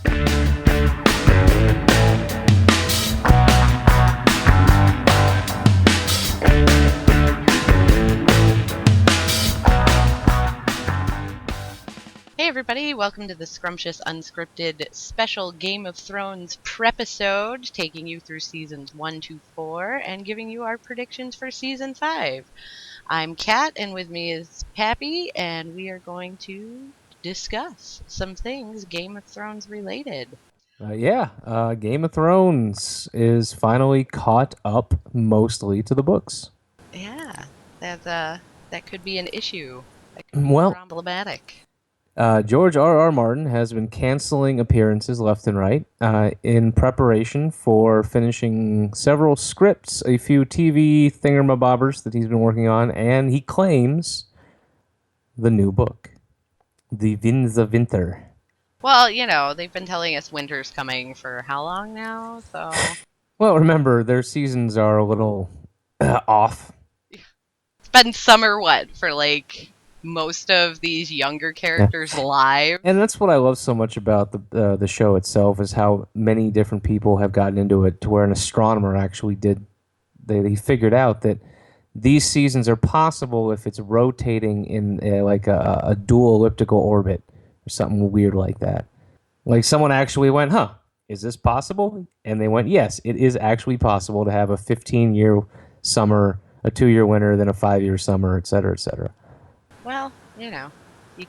Hey everybody, welcome to the Scrumptious Unscripted special Game of Thrones prepisode, taking you through seasons 1 to 4 and giving you our predictions for season 5. I'm Kat, and with me is Pappy, and we are going to discuss some things Game of Thrones related. Game of Thrones is finally caught up mostly to the books. Yeah, that could be an issue. That could be Well, problematic. George R. Martin has been canceling appearances left and right in preparation for finishing several scripts, a few TV thingamabobbers that he's been working on, and he claims the new book, The Winds of Winter. Well, they've been telling us winter's coming for how long now, so... Well, remember, their seasons are a little off. It's been summer, for most of these younger characters' lives. And that's what I love so much about the show itself, is how many different people have gotten into it, to where an astronomer actually he figured out that these seasons are possible if it's rotating in a dual elliptical orbit or something weird like that. Like someone actually went, is this possible? And they went, yes, it is actually possible to have a 15-year summer, a 2-year winter, then a 5-year summer, et cetera, et cetera. Well, you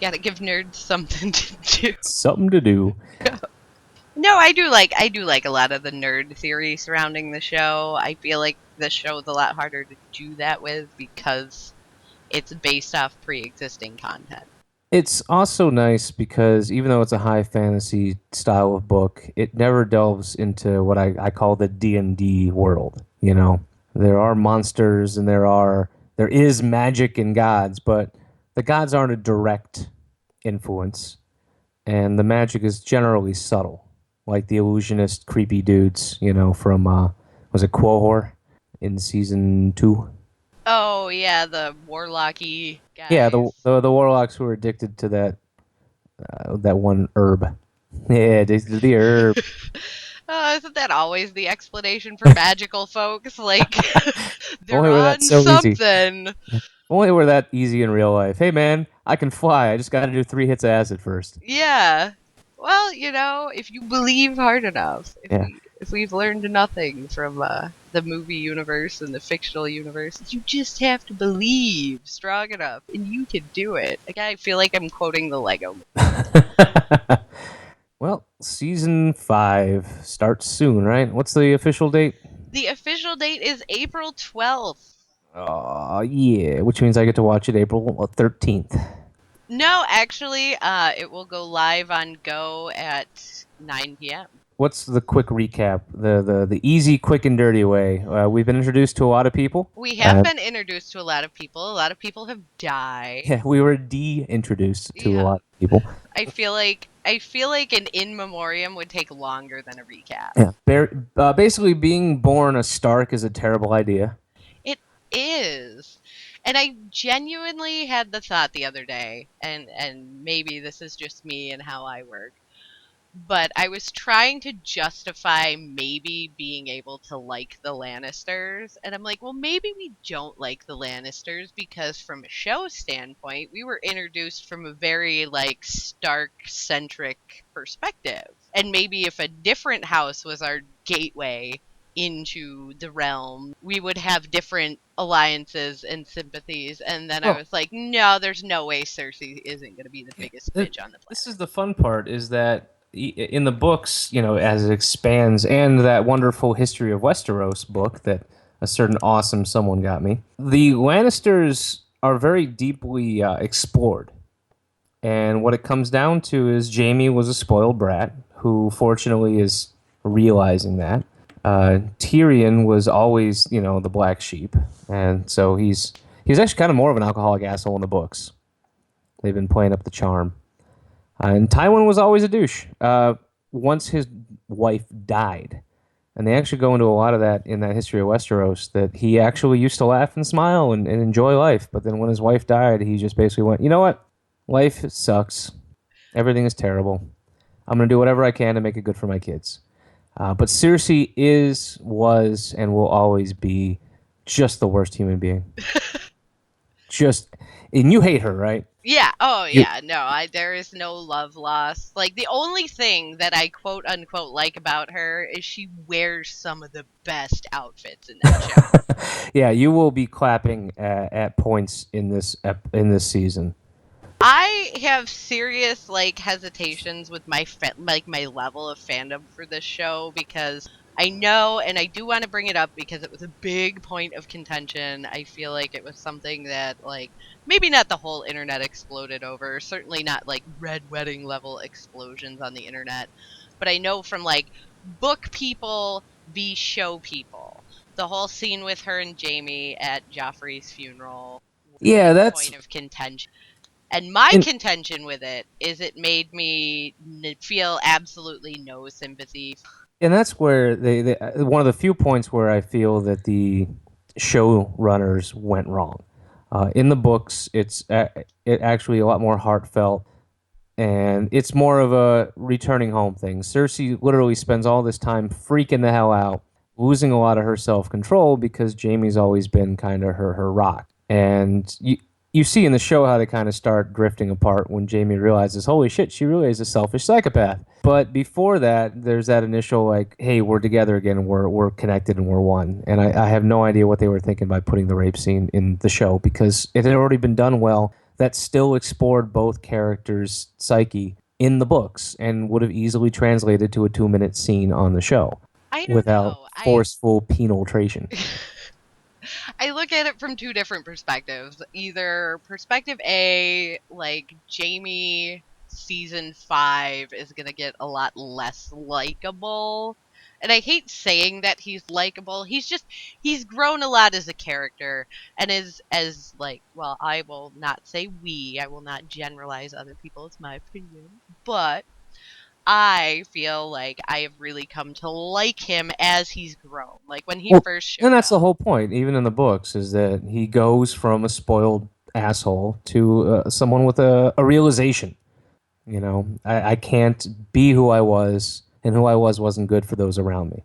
gotta give nerds something to do. Something to do. No, I do like a lot of the nerd theory surrounding the show. I feel like the show is a lot harder to do that with because it's based off pre-existing content. It's also nice because even though it's a high fantasy style of book, it never delves into what I call the D&D world. There are monsters and there is magic and gods, but the gods aren't a direct influence, and the magic is generally subtle, like the illusionist creepy dudes, from was it Quohor in season 2? Oh yeah, the warlocky guys. Yeah, the warlocks who are addicted to that one herb. Yeah, the herb. Isn't that always the explanation for magical folks? Like they're Only where on that's so something. Easy. Only we're that easy in real life. Hey man, I can fly. I just got to do 3 hits of acid first. Yeah. Well, if you believe hard enough, if we've learned nothing from the movie universe and the fictional universe, you just have to believe strong enough, and you can do it. Like, I feel like I'm quoting the Lego movie. Well, season 5 starts soon, right? What's the official date? The official date is April 12th. Oh, yeah, which means I get to watch it April 13th. No, actually, it will go live on Go at 9 p.m. What's the quick recap? The easy, quick, and dirty way. We've been introduced to a lot of people. We have been introduced to a lot of people. A lot of people have died. Yeah, we were de-introduced to a lot of people. I feel like an in memoriam would take longer than a recap. Yeah, basically, being born a Stark is a terrible idea. It is. And I genuinely had the thought the other day, and maybe this is just me and how I work, but I was trying to justify maybe being able to like the Lannisters, and I'm like, well, maybe we don't like the Lannisters because from a show standpoint, we were introduced from a very, Stark-centric perspective. And maybe if a different house was our gateway into the realm, we would have different alliances and sympathies. And then I was like, no, there's no way Cersei isn't going to be the biggest bitch on the planet. This is the fun part, is that in the books, as it expands, and that wonderful History of Westeros book that a certain awesome someone got me, the Lannisters are very deeply explored. And what it comes down to is Jaime was a spoiled brat who fortunately is realizing that. Tyrion was always, the black sheep, and so he's actually kind of more of an alcoholic asshole in the books. They've been playing up the charm. And Tywin was always a douche. Once his wife died, and they actually go into a lot of that in that History of Westeros, that he actually used to laugh and smile and enjoy life, but then when his wife died, he just basically went, you know what? Life sucks. Everything is terrible. I'm going to do whatever I can to make it good for my kids. But Cersei is, was, and will always be just the worst human being. Just, and you hate her, right? Yeah. Oh, You, yeah. No, there is no love lost. Like, the only thing that I quote unquote like about her is she wears some of the best outfits in that show. yeah, you will be clapping at points in in this season. I have serious like hesitations with my level of fandom for this show because I know, and I do want to bring it up because it was a big point of contention. I feel like it was something that like maybe not the whole internet exploded over, certainly not like red wedding level explosions on the internet, but I know from like book people v show people, the whole scene with her and Jamie at Joffrey's funeral was a Yeah, big that's point of contention. And my and contention with it is it made me feel absolutely no sympathy. and that's where they one of the few points where I feel that the showrunners went wrong. In the books, it actually a lot more heartfelt, and it's more of a returning home thing. Cersei literally spends all this time freaking the hell out, losing a lot of her self control because Jamie's always been kind of her rock. And you see in the show how they kind of start drifting apart when Jamie realizes, holy shit, she really is a selfish psychopath. But before that, there's that initial like, hey, we're together again, we're connected and we're one. And I have no idea what they were thinking by putting the rape scene in the show because it had already been done well. That still explored both characters' psyche in the books and would have easily translated to a 2 minute scene on the show I don't without know. forceful penetration. I look at it from two different perspectives. Either perspective A, like Jamie season 5 is going to get a lot less likable. And I hate saying that he's likable. He's grown a lot as a character and is as like, well, I will not say we, I will not generalize other people, it's my opinion. But I feel like I have really come to like him as he's grown. Like when he Well, first and showed that's the up. whole point, even in the books, is that he goes from a spoiled asshole to someone with a realization. You know, I can't be who I was, and who I was wasn't good for those around me.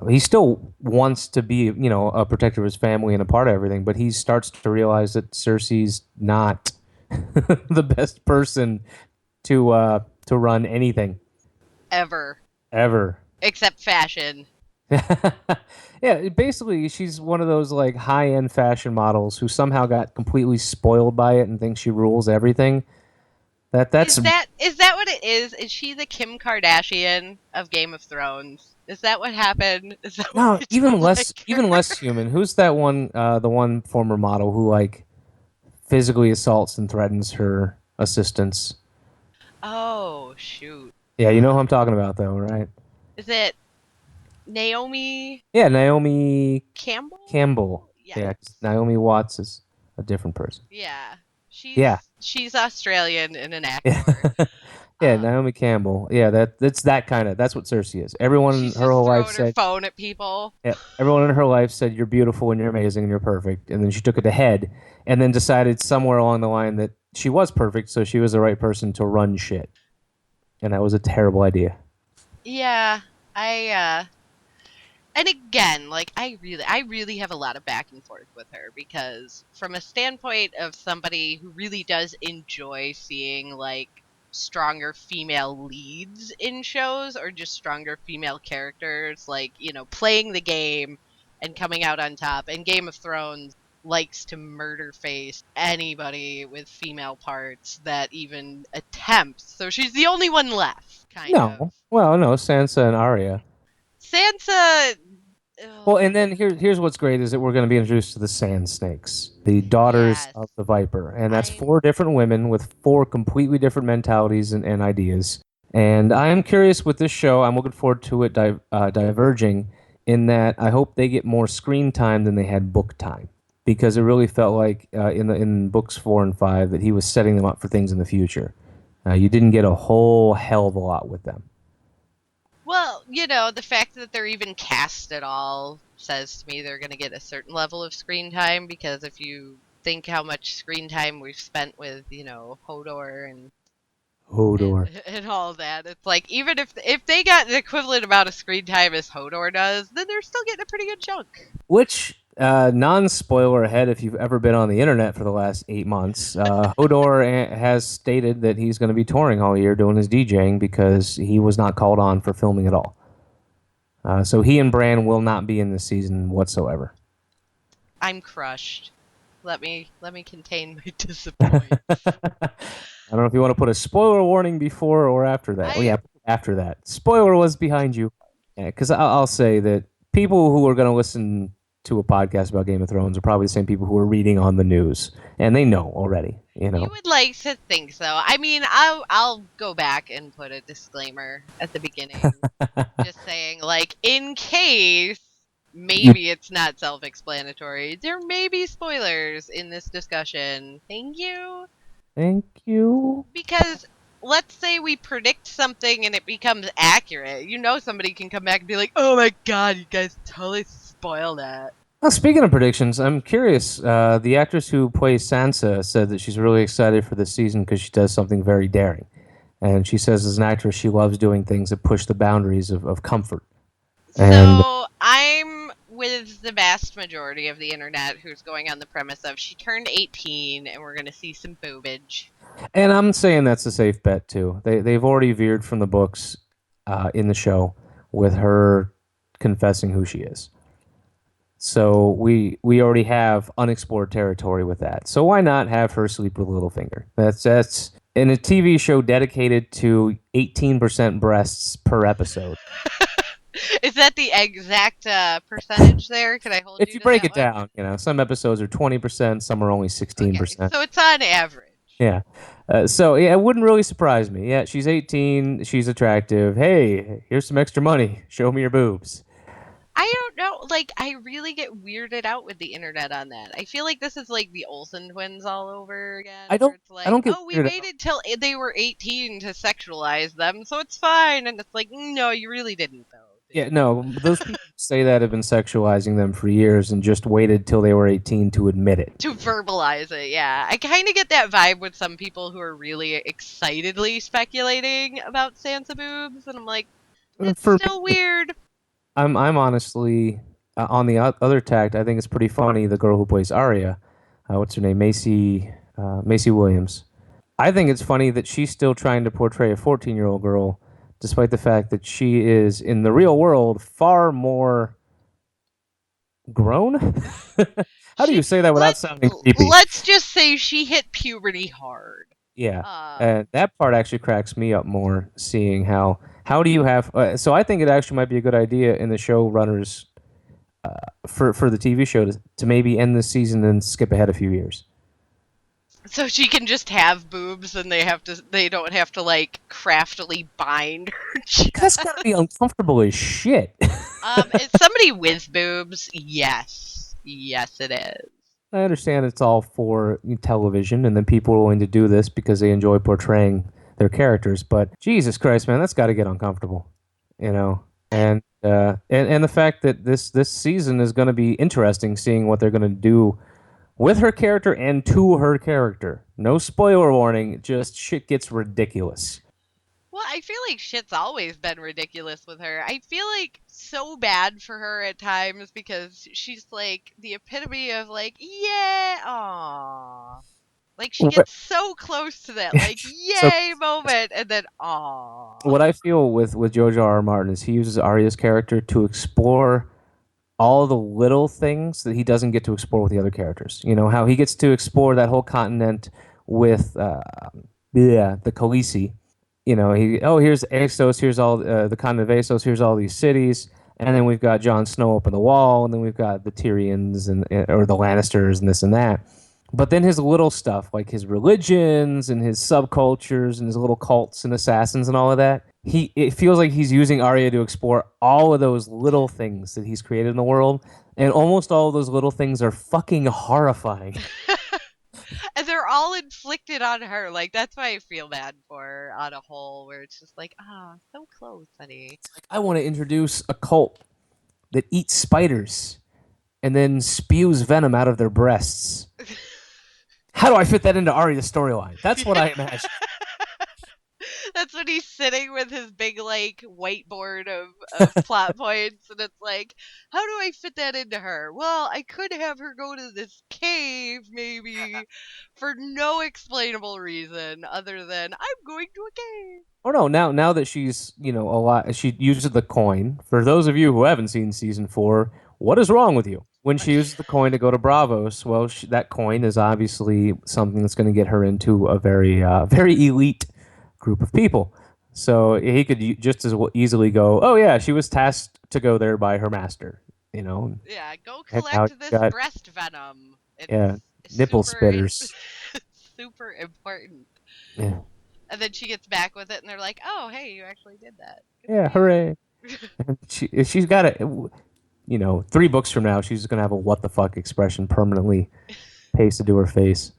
He still wants to be, you know, a protector of his family and a part of everything, but he starts to realize that Cersei's not the best person to run anything Ever. ever. Except fashion. Yeah, basically, she's one of those like high-end fashion models who somehow got completely spoiled by it and thinks she rules everything. That's Is that what it is? Is she the Kim Kardashian of Game of Thrones? Is that what happened? Is that why no, I don't like her? even less human. Who's that one? The one former model who like physically assaults and threatens her assistants. Oh shoot. Yeah, you know who I'm talking about, though, right? Is it Naomi Yeah, Naomi Campbell. Campbell? Yeah, Yes. 'cause Naomi Watts is a different person. Yeah. Yeah, She's Australian and an yeah, actor. yeah. Um Naomi Campbell. Yeah, that's that kind of. That's what Cersei is. Everyone in she's her just whole life throwing her said. phone at people. Yeah, everyone in her life said you're beautiful and you're amazing and you're perfect, and then she took it to head, and then decided somewhere along the line that she was perfect, so she was the right person to run shit, and that was a terrible idea. Yeah. I and again, like I really have a lot of back and forth with her because from a standpoint of somebody who really does enjoy seeing like stronger female leads in shows or just stronger female characters like, playing the game and coming out on top. And Game of Thrones likes to murder face anybody with female parts that even attempts. So she's the only one left, kind of. No, well, no, Sansa and Arya. Sansa. Well, Ugh. and then here's what's great is that we're going to be introduced to the Sand Snakes, the daughters Yes. of the Viper, and that's I four different women with four completely different mentalities and ideas. And I am curious with this show. I'm looking forward to it diverging in that I hope they get more screen time than they had book time because it really felt like in books 4 and 5 that he was setting them up for things in the future. You didn't get a whole hell of a lot with them. Well, the fact that they're even cast at all says to me they're going to get a certain level of screen time because if you think how much screen time we've spent with, Hodor and Hodor. and all that. It's like even if they got the equivalent amount of screen time as Hodor does, then they're still getting a pretty good chunk. Which, non-spoiler ahead, if you've ever been on the internet for the last 8 months, Hodor has stated that he's going to be touring all year doing his DJing because he was not called on for filming at all. So he and Bran will not be in this season whatsoever. I'm crushed. Let me contain my disappointment. I don't know if you want to put a spoiler warning before or after that. Oh I yeah, after that. Spoiler was behind you. Yeah, because I'll say that people who are going to listen to a podcast about Game of Thrones are probably the same people who are reading on the news, and they know already. You You know. would like to think so. I mean, I'll go back and put a disclaimer at the beginning, just saying, like, in case You maybe it's not self-explanatory, there may be spoilers in this discussion. Thank you. thank you. Because let's say we predict something and it becomes accurate. You know, somebody can come back and be like, "Oh my god, you guys totally spoiled that." Well, speaking of predictions, I'm curious. The actress who plays Sansa said that she's really excited for this season because she does something very daring. And she says, as an actress, she loves doing things that push the boundaries of comfort. And So I'm with the vast majority of the internet who's going on the premise of she turned 18 and we're going to see some boobage. and I'm saying that's a safe bet too. They've already veered from the books in the show with her confessing who she is. So we already have unexplored territory with that. So why not have her sleep with Littlefinger? That's in a TV show dedicated to 18% breasts per episode. Is that the exact percentage there? Could I hold If you you to break that it one? down, some episodes are 20%, some are only Okay, 16%. so it's on average. Yeah. So yeah, it wouldn't really surprise me. Yeah, she's 18, she's attractive. Hey, here's some extra money. Show me your boobs. I don't know. Like, I really get weirded out with the internet on that. I feel like this is like the Olsen twins all over again, I where don't it's I like, don't get oh, we weirded out. waited till they were 18 to sexualize them, so it's fine. And it's like, no, you really didn't, though, did Yeah, you? no, those people who say that have been sexualizing them for years and just waited till they were 18 to admit it. To verbalize it, yeah. I kind of get that vibe with some people who are really excitedly speculating about Sansa boobs, and I'm like, it's For still me, weird. I'm honestly on the other tact. I think it's pretty funny. The girl who plays Arya, what's her name, Macy Williams. I think it's funny that she's still trying to portray a 14-year-old girl, despite the fact that she is in the real world far more grown. How do you She say that without let sounding creepy? let's just say she hit puberty hard. Yeah, Um, and that part actually cracks me up more. Seeing how do you have? So I think it actually might be a good idea in the showrunners for the TV show to maybe end this season and skip ahead a few years. so she can just have boobs and they don't have to like craftily bind her Because that's chest. gotta be uncomfortable as shit. Is somebody with boobs? Yes. Yes, it is. I understand it's all for television, and then people are willing to do this because they enjoy portraying their characters. But Jesus Christ, man, that's got to get uncomfortable, you know. And the fact that this season is going to be interesting, seeing what they're going to do with her character and to her character. No spoiler warning, just shit gets ridiculous. Well, I feel like shit's always been ridiculous with her. I feel like so bad for her at times because she's like the epitome of like, yeah, aw. Like she What, gets so close to that like so yay moment and then aw. what I feel with George R. R. Martin is he uses Arya's character to explore all the little things that he doesn't get to explore with the other characters. You know how he gets to explore that whole continent with the Khaleesi. Here's Essos, here's all the continent of Essos, here's all these cities, and then we've got Jon Snow up on the wall, and then we've got the Tyrions or the Lannisters and this and that. But then his little stuff, like his religions and his subcultures and his little cults and assassins and all of that, it feels like he's using Arya to explore all of those little things that he's created in the world, and almost all of those little things are fucking horrifying. And they're all inflicted on her. Like that's why I feel bad for her on a whole, where it's just like, ah, so close, honey. I want to introduce a cult that eats spiders and then spews venom out of their breasts. How do I fit that into Arya's storyline? That's what I imagine. That's when he's sitting with his big like whiteboard of plot points, and it's like, how do I fit that into her? Well, I could have her go to this cave, maybe, for no explainable reason other than I'm going to a cave. Oh no, now that she's, a lot, she uses the coin. For those of you who haven't seen season 4, what is wrong with you? When she uses the coin to go to Bravos, well, that coin is obviously something that's going to get her into a very very elite group of people. So he could just as easily go, "Oh yeah, she was tasked to go there by her master." You know, Yeah, go and now collect you this got, breast venom. yeah, It's nipple super spitters. super important. Yeah, And then she gets back with it, and they're like, "Oh, hey, you actually did that. Good for yeah, hooray! you." She's got a, 3 books from now, she's gonna have a what the fuck expression permanently pasted to her face.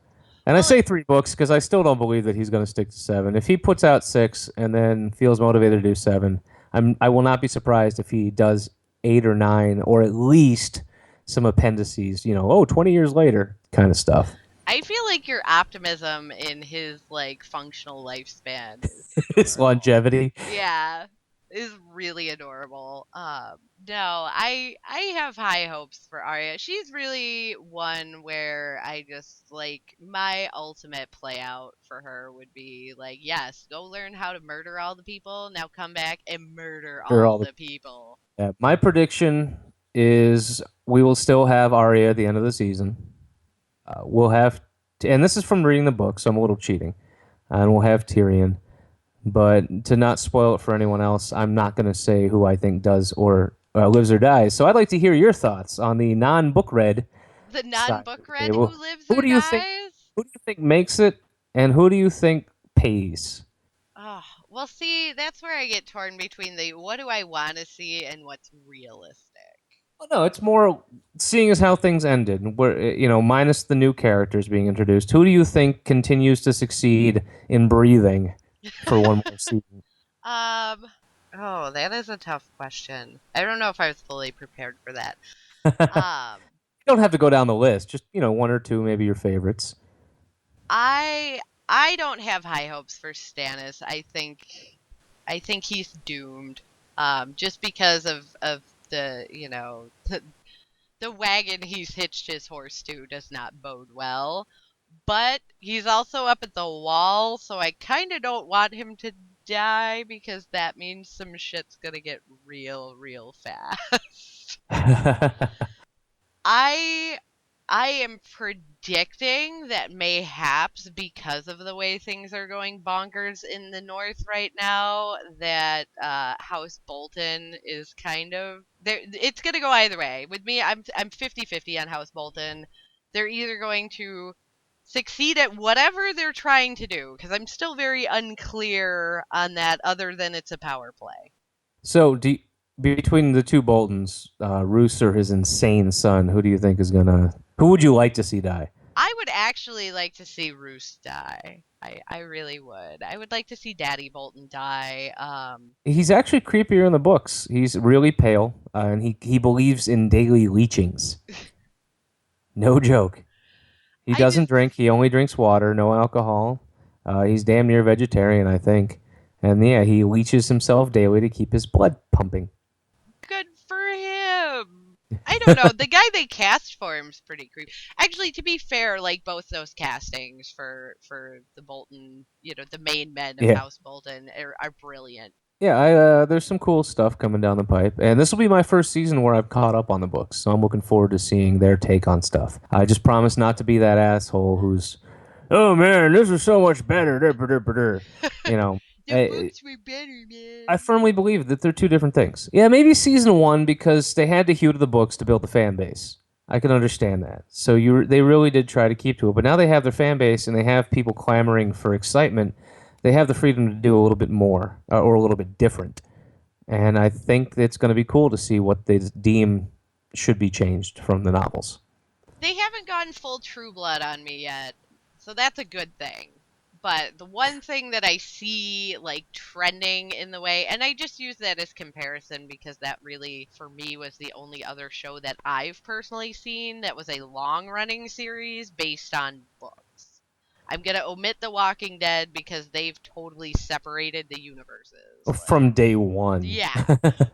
And I Well, say 3 books because I still don't believe that he's gonna stick to 7. If he puts out 6 and then feels motivated to do 7, I will not be surprised if he does 8 or 9, or at least some appendices. 20 years later kind of stuff. I feel like your optimism in his like functional lifespan is His adorable. longevity. Yeah, is really adorable. No, I have high hopes for Arya. She's really one where I just like my ultimate play out for her would be like, yes, go learn how to murder all the people. Now come back and murder Sure, all all the the people. yeah. My prediction is we will still have Arya at the end of the season. We'll have, and this is from reading the book, so I'm a little cheating. And we'll have Tyrion. But to not spoil it for anyone else, I'm not going to say who I think does or lives or dies. So I'd like to hear your thoughts on the non-book read The side of non-book the read who table. lives Who or do you think? dies? Who do you think makes it, and who do you think pays? Oh, well, see, that's where I get torn between the what do I want to see and what's realistic. Well, no, it's more seeing as how things ended. Where minus the new characters being introduced. Who do you think continues to succeed in breathing for one more season? um, oh, that is a tough question. I don't know if I was fully prepared for that. You Um, don't have to go down the list. Just one or two, maybe your favorites. I I don't have high hopes for Stannis. I think he's doomed. Just because of the the wagon he's hitched his horse to does not bode well. But he's also up at the wall, so I kind of don't want him to die because that means some shit's gonna get real, real fast. I I am predicting that mayhaps because of the way things are going bonkers in the north right now, that House Bolton is kind of there. It's gonna go either way. With me, I'm 50-50 on House Bolton. They're either going to succeed at whatever they're trying to do because I'm still very unclear on that. Other than it's a power play. So, between the two Boltons, Roose or his insane son, who do you think is gonna? Who would you like to see die? I would actually like to see Roose die. I really would. I would like to see Daddy Bolton die. He's actually creepier in the books. He's really pale, and he believes in daily leechings. No joke. He I doesn't just drink. He only drinks water, no alcohol. He's damn near vegetarian, I think. And yeah, he leeches himself daily to keep his blood pumping. good for him. I don't know. The guy they cast for him's pretty creepy. Actually, to be fair, like both those castings for the Bolton, the main men of Yeah. House Bolton are brilliant. Yeah, there's some cool stuff coming down the pipe, and this will be my first season where I've caught up on the books, so I'm looking forward to seeing their take on stuff. I just promise not to be that asshole who's, oh man, this is so much better. Dur, dur, dur, dur, dur." You know, The I, books were better, I man. firmly believe that they're two different things. Yeah, maybe season 1 because they had to hew to the books to build the fan base. I can understand that. So they really did try to keep to it, but now they have their fan base and they have people clamoring for excitement. They have the freedom to do a little bit more or a little bit different. And I think it's going to be cool to see what they deem should be changed from the novels. They haven't gone full True Blood on me yet, so that's a good thing. But the one thing that I see like trending in the way, and I just use that as comparison because that really, for me, was the only other show that I've personally seen that was a long running series based on books. I'm gonna omit The Walking Dead because they've totally separated the universes. From Like, day one. yeah,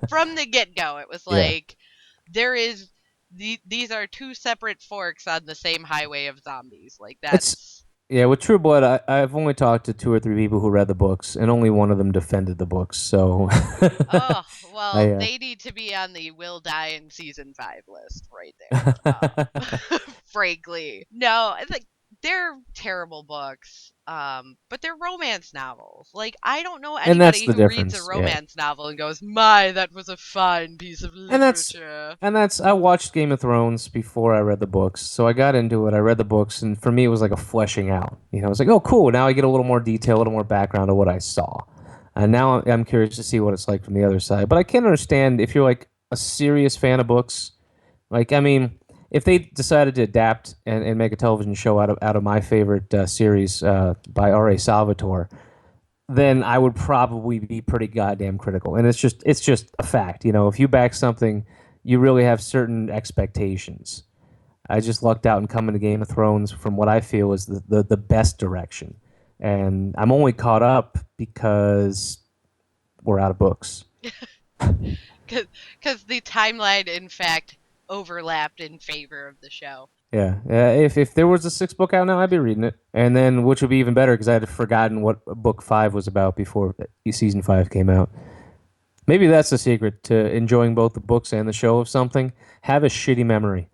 from the get go, it was Yeah. like there is these are two separate forks on the same highway of zombies. Like It's that's Yeah, with True Blood, I've only talked to two or three people who read the books, and only one of them defended the books. So, oh well, I they need to be on the will die in season 5 list right there. Frankly, no, I think they're terrible books. But they're romance novels. Like I don't know and that's anybody the who reads a difference. Yeah, romance novel and goes, "My, that was a fine piece of and that's literature." and that's I watched Game of Thrones before I read the books, so I got into it. I read the books, and for me, it was like a fleshing out. I was like, oh, cool. Now I get a little more detail, a little more background of what I saw, and now I'm curious to see what it's like from the other side. But I can understand if you're like a serious fan of books. Like, I mean, if they decided to adapt and make a television show out of my favorite series by R.A. Salvatore, then I would probably be pretty goddamn critical. And it's just a fact. If you back something, you really have certain expectations. I just lucked out in coming to Game of Thrones from what I feel is the best direction. And I'm only caught up because we're out of books. Because the timeline, in fact, overlapped in favor of the show. Yeah, yeah. If there was a sixth book out now, I'd be reading it, and then which would be even better because I had forgotten what book 5 was about before season 5 came out. Maybe that's the secret to enjoying both the books and the show of something. Have a shitty memory.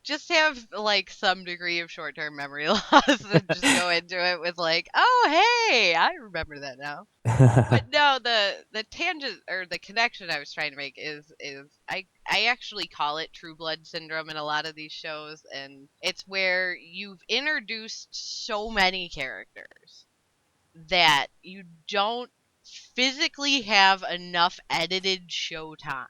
Just have like some degree of short-term memory loss and just go into it with like, oh hey, I remember that now. But no, the tangent or the connection I was trying to make is I actually call it True Blood syndrome in a lot of these shows, and it's where you've introduced so many characters that you don't physically have enough edited show time.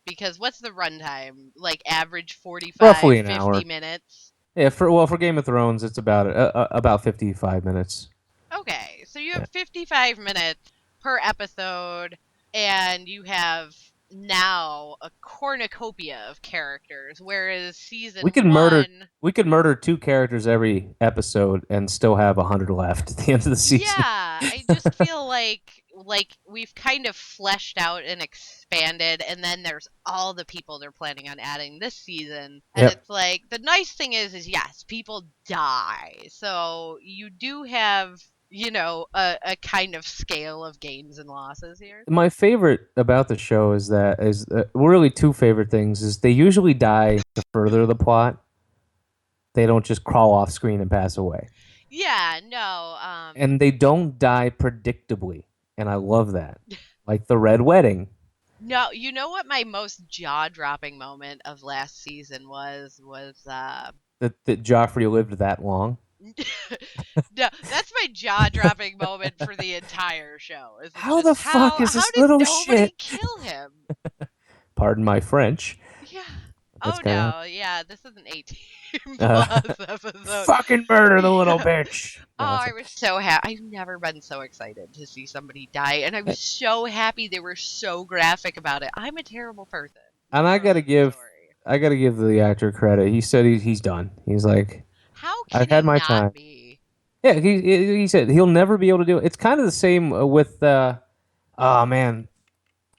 Because what's the runtime? Like average 45, Roughly an 50 hour. minutes? Yeah, for Game of Thrones, it's about 55 minutes. Okay, so you Yeah. have 55 minutes per episode, and you have now a cornucopia of characters, whereas We season could murder one, we could murder 2 characters every episode and still have 100 left at the end of the season. yeah, I just feel like we've kind of fleshed out and expanded, and then there's all the people they're planning on adding this season, and Yep. it's like the nice thing is yes, people die, so you do have a kind of scale of gains and losses here. My favorite about the show is really two favorite things is they usually die to further the plot. They don't just crawl off screen and pass away. Yeah, no, And they don't die predictably. And I love that. Like the Red Wedding. no, you know what my most jaw-dropping moment of last season was That Joffrey lived that long. no, that's my jaw-dropping moment for the entire show. Is it's How the just fuck is how this did little nobody shit? kill him? Pardon my French. Yeah. That's Oh kind of no, yeah, this is an 18 uh, plus episode. fucking murder the little Yeah. bitch. Oh, No, it's I was so happy. I've never been so excited to see somebody die, and I was so happy they were so graphic about it. I'm a terrible person. and I Moral gotta of the give story. I gotta give the actor credit. He said he's done. He's like, How I've can he had my not time. be? Yeah, he said he'll never be able to do it. It's kind of the same with oh man,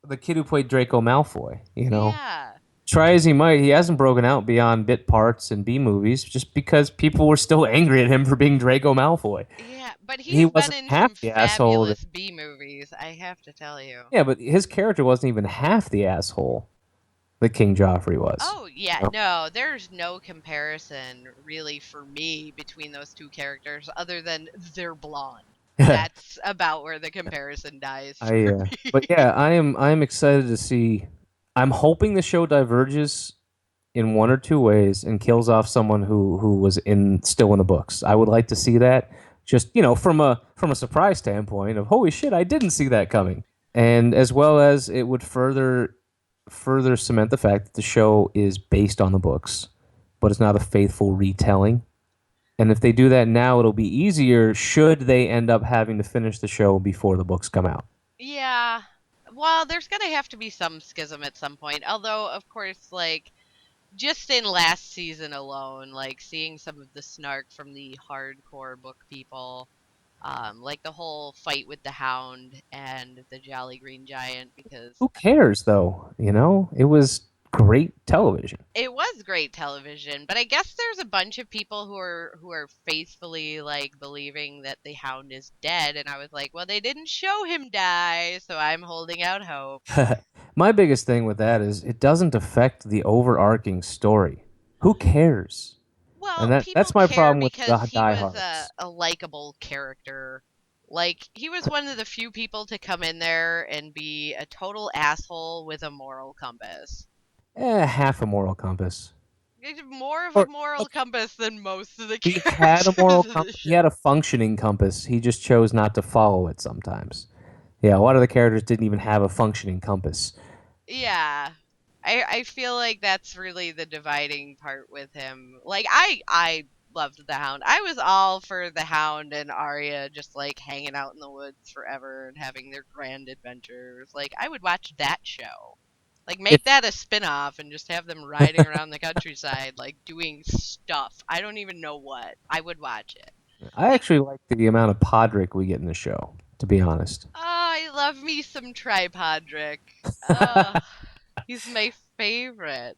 the kid who played Draco Malfoy. Yeah. Try as he might, he hasn't broken out beyond bit parts and B movies just because people were still angry at him for being Draco Malfoy. Yeah, but He he's been wasn't in half some the asshole. fabulous B movies, I have to tell you. Yeah, but his character wasn't even half the asshole that King Joffrey was. Oh, yeah, You no, there's no comparison really for me between those two characters other than they're blonde. know? That's about where the comparison dies I for but me. yeah, I am excited to see. I'm hoping the show diverges in one or two ways and kills off someone who was still in the books. I would like to see that just, from a surprise standpoint of holy shit, I didn't see that coming. And as well as it would further cement the fact that the show is based on the books, but it's not a faithful retelling. And if they do that now, it'll be easier should they end up having to finish the show before the books come out. Yeah. Well, there's going to have to be some schism at some point. Although, of course, like just in last season alone, like seeing some of the snark from the hardcore book people, like the whole fight with the Hound and the Jolly Green Giant, because Who cares, though? It was great television. it was great television. But I guess there's a bunch of people who are faithfully like believing that the Hound is dead, and I was like, well, they didn't show him die, so I'm holding out hope. My biggest thing with that is it doesn't affect the overarching story. Who cares? And Well, that's people my care problem with because the he was a, diehards. a likable character. Like, he was one of the few people to come in there and be a total asshole with a moral compass. Half a moral compass. He's more of a Or moral okay, compass than most of the he had a moral characters of the compass. He show. had a functioning compass. He just chose not to follow it sometimes. Yeah, a lot of the characters didn't even have a functioning compass. Yeah. I feel like that's really the dividing part with him. Like I loved the Hound. I was all for the Hound and Arya just like hanging out in the woods forever and having their grand adventures. Like I would watch that show. Like If make that a spin-off and just have them riding around the countryside like doing stuff. I don't even know what. I would watch it. I Like, actually like the amount of Podrick we get in the show, to be honest. oh, I love me some Tripodrick. Oh, he's my favorite.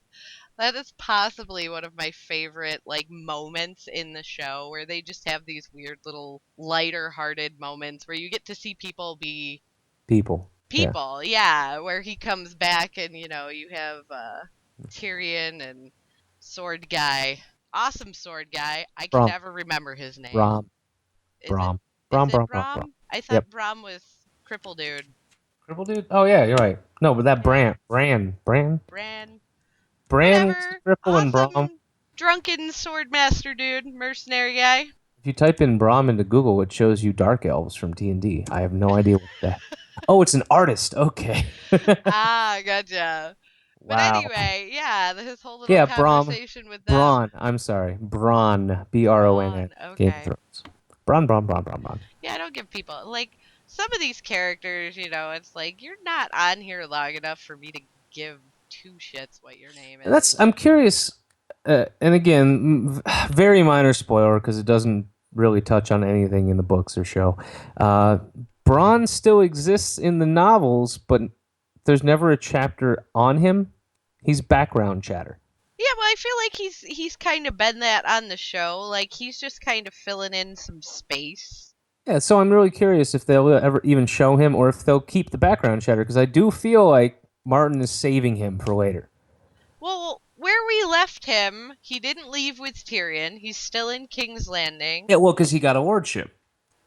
That is possibly one of my favorite like moments in the show where they just have these weird little lighter hearted moments where you get to see people be People. Yeah. people. Yeah, where he comes back and you have Tyrion and Sword Guy. Awesome Sword Guy. I can Brom. never remember his name. Brom. Is it Brom. is Brom. it Brom. Brom. Brom. Brom? I Yep. thought Brom was Cripple Dude. Cripple dude? Oh yeah, you're right. No, but that Yeah. Bran. Bran was the Whatever. cripple and Brom. Awesome drunken swordmaster dude, mercenary guy. If you type in Brom into Google, it shows you dark elves from D&D. I have no idea what that. Oh, it's an artist. Okay. Ah, gotcha. But Wow. anyway, yeah, his whole little Yeah, Brom. conversation with them. Braun. I'm sorry. Braun. Bronn. Braun. Game of Okay. Thrones. Braun. Braun. Braun. Braun. Braun. Yeah, I don't give people like some of these characters, it's like you're not on here long enough for me to give two shits what your name And that's. is. I'm curious. And again, very minor spoiler because it doesn't really touch on anything in the books or show. Uh, Braun still exists in the novels, but there's never a chapter on him. He's background chatter. Yeah, well, I feel like he's kind of been that on the show. Like he's just kind of filling in some space. Yeah, so I'm really curious if they'll ever even show him or if they'll keep the background chatter because I do feel like Martin is saving him for later. Well, where we left him, he didn't leave with Tyrion. He's still in King's Landing. Yeah, well, because he got a lordship.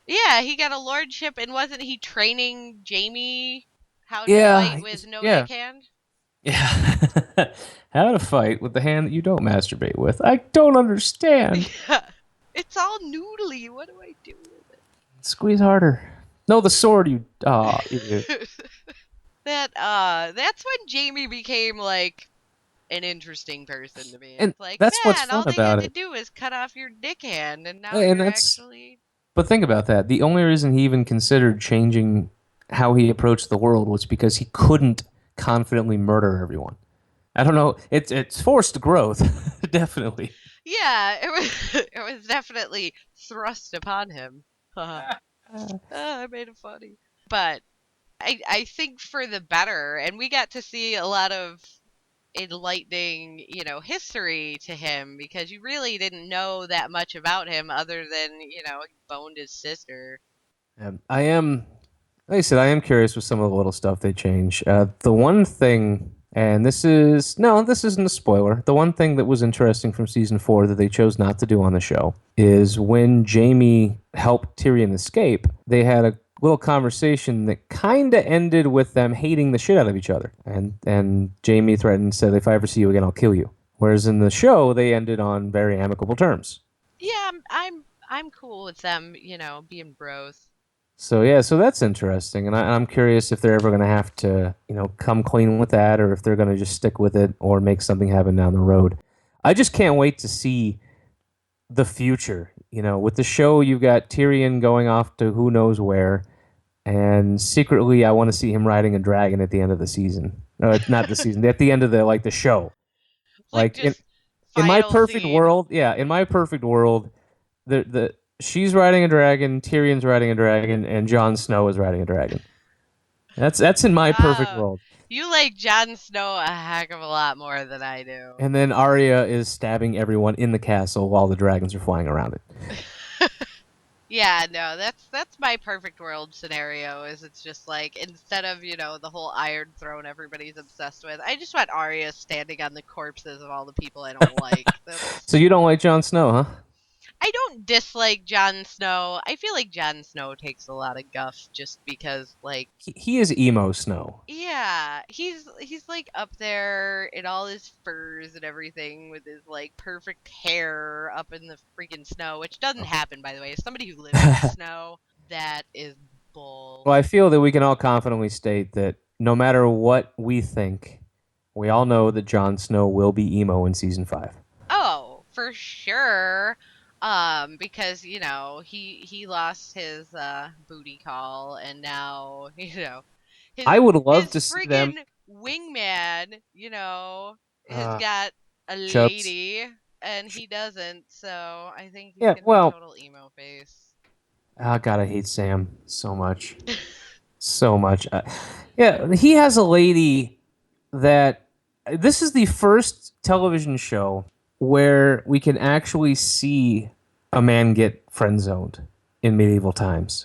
Yeah, he got a lordship, and wasn't he training Jamie how to Yeah, fight with no yeah, deckhand? yeah. How to fight with the hand that you don't masturbate with? I don't understand. Yeah. It's all noodly. What do I do Squeeze harder. No, the sword. You. Ah, idiot. with it? That's when Jamie became like an interesting person to me. And It's like, that's what's man, fun all they about had to it. do was cut off your dick hand, and now And you're that's. actually. But think about that. The only reason he even considered changing how he approached the world was because he couldn't confidently murder everyone. I don't know. It's forced growth, definitely. Yeah, it was. It was definitely thrust upon him. I made it funny, but I think for the better, and we got to see a lot of enlightening, history to him because you really didn't know that much about him other than, he boned his sister. I am, like I said, I am curious with some of the little stuff they change. The one thing, and this isn't a spoiler. The one thing that was interesting from season 4 that they chose not to do on the show is when Jamie helped Tyrion escape, they had a little conversation that kind of ended with them hating the shit out of each other. And Jamie threatened and said, "If I ever see you again, I'll kill you." Whereas in the show, they ended on very amicable terms. Yeah, I'm cool with them, being bros. So yeah, so that's interesting, and I'm curious if they're ever going to have to, come clean with that, or if they're going to just stick with it, or make something happen down the road. I just can't wait to see the future. With the show, you've got Tyrion going off to who knows where, and secretly, I want to see him riding a dragon at the end of the season. No, it's not the season. At the end of the show. It's like Like just in my final perfect scene. world, yeah, in my perfect world, the she's riding a dragon, Tyrion's riding a dragon, and Jon Snow is riding a dragon. That's in my perfect Wow. world. You like Jon Snow a heck of a lot more than I do. And then Arya is stabbing everyone in the castle while the dragons are flying around it. Yeah, no, that's my perfect world scenario. Is it's just like instead of the whole Iron Throne everybody's obsessed with, I just want Arya standing on the corpses of all the people I don't like. That's So you don't like Jon Snow, huh? I don't dislike Jon Snow. I feel like Jon Snow takes a lot of guff just because, like, He is emo Snow. yeah, he's like up there in all his furs and everything with his like perfect hair up in the freaking snow, which doesn't happen by the way. As somebody who lives in the snow, that is bull. Well, I feel that we can all confidently state that no matter what we think, we all know that Jon Snow will be emo in season 5. Oh, for sure. Because he lost his booty call, and now his I would love his to see them friggin' wingman, has uh, got a Chubs. lady, and he doesn't. So I think he's Yeah, gonna be well, total emo face. oh God, I hate Sam so much. So much. Yeah, he has a lady that this is the first television show where we can actually see a man get friend zoned in medieval times.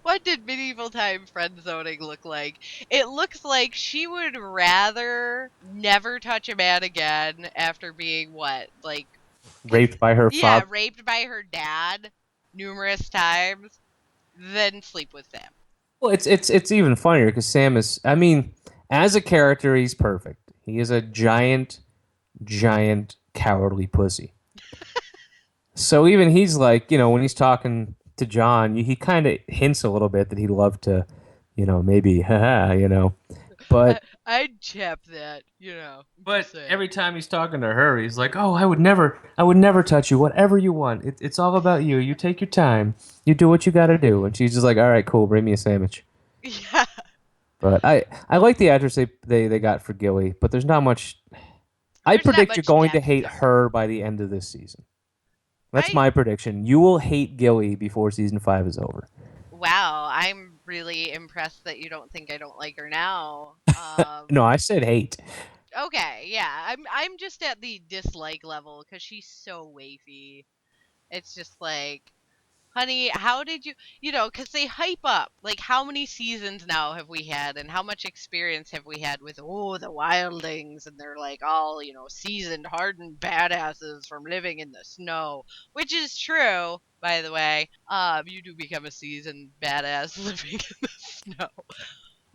What did medieval time friend zoning look like? It looks like she would rather never touch a man again after being what? Like, Raped by her yeah, father. raped by her dad numerous times than sleep with Sam. Well, it's even funnier because Sam is. I mean, as a character, he's perfect. He is a giant cowardly pussy. So even he's like, when he's talking to John, he kind of hints a little bit that he'd love to, maybe, haha. I, But I'd chap that, but just saying. every time he's talking to her, he's like, "Oh, I would never touch you. Whatever you want. It's all about you. You take your time. You do what you got to do." And she's just like, "All right, cool. Bring me a sandwich." Yeah. But I like the actress they got for Gilly, but there's not much. I There's not predict you're much going to depth hate there. her by the end of this season. That's I my prediction. You will hate Gilly before season 5 is over. Wow, I'm really impressed that you don't think I don't like her now. No, I said hate. Okay, yeah, I'm just at the dislike level because she's so wafy. It's just like, honey, how did because they hype up like how many seasons now have we had, and how much experience have we had with the wildlings, and they're like all seasoned, hardened badasses from living in the snow, which is true. By the way, you do become a seasoned badass living in the snow.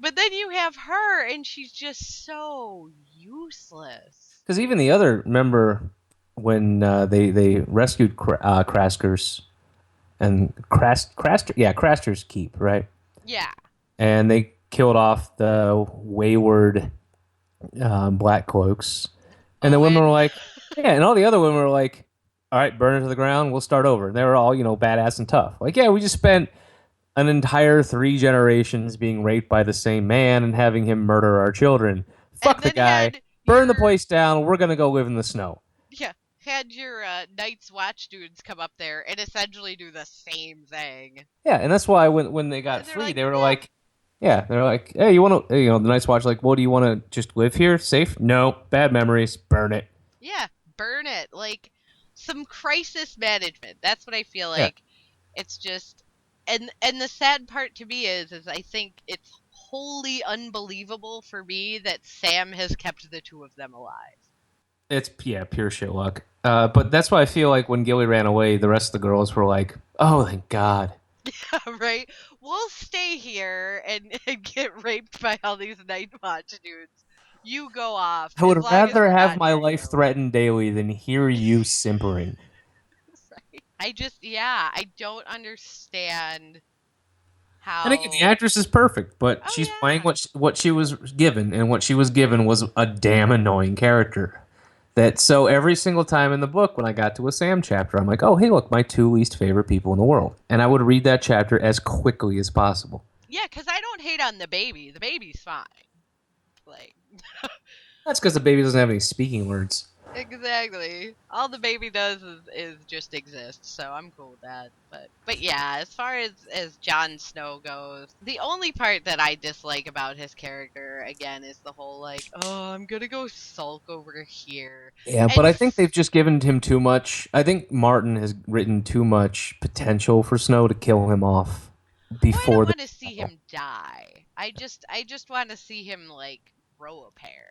But then you have her, and she's just so useless. Because even the other member, when they rescued Craskers and Craster's Keep, right? Yeah. And they killed off the wayward black cloaks. And the women were Owen. like, yeah, and all the other women were like, all right, burn it to the ground. We'll start over. And they were all, badass and tough. Like, yeah, we just spent an entire 3 generations being raped by the same man and having him murder our children. And Fuck the then guy. had Burn the your place down. We're going to go live in the snow. yeah, had your Night's Watch dudes come up there and essentially do the same thing. Yeah, and that's why when they got And they're free, like, they were nah. like, yeah, they're like, hey, you want to, the Night's Watch, like, well, do you want to just live here safe? No, bad memories, burn it. Yeah, burn it. Like some crisis management. That's what I feel Yeah. like. It's just and the sad part to me is I think it's wholly unbelievable for me that Sam has kept the two of them alive. It's, yeah, pure shit luck. But that's why I feel like when Gilly ran away, the rest of the girls were like, oh, thank God. Right? We'll stay here and get raped by all these Night Watch dudes. You go off I as would long as rather we're have not my near life you. threatened daily than hear you simpering. Right? I don't understand And again, the how. actress is perfect, but she's Oh playing yeah. what she was given, and what she was given was a damn annoying character. That so every single time in the book, when I got to a Sam chapter, I'm like, oh hey, look, my 2 least favorite people in the world, and I would read that chapter as quickly as possible. Yeah, because I don't hate on the baby. The baby's fine. Like, That's because the baby doesn't have any speaking words. Exactly. All the baby does is just exist, so I'm cool with that. But yeah, as far as Jon Snow goes, the only part that I dislike about his character again is the whole like, oh, I'm gonna go sulk over here. Yeah, but And I think they've just given him too much. I think Martin has written too much potential for Snow to kill him off well, I don't before the want to see battle. him die. I just want to see him like grow a pair.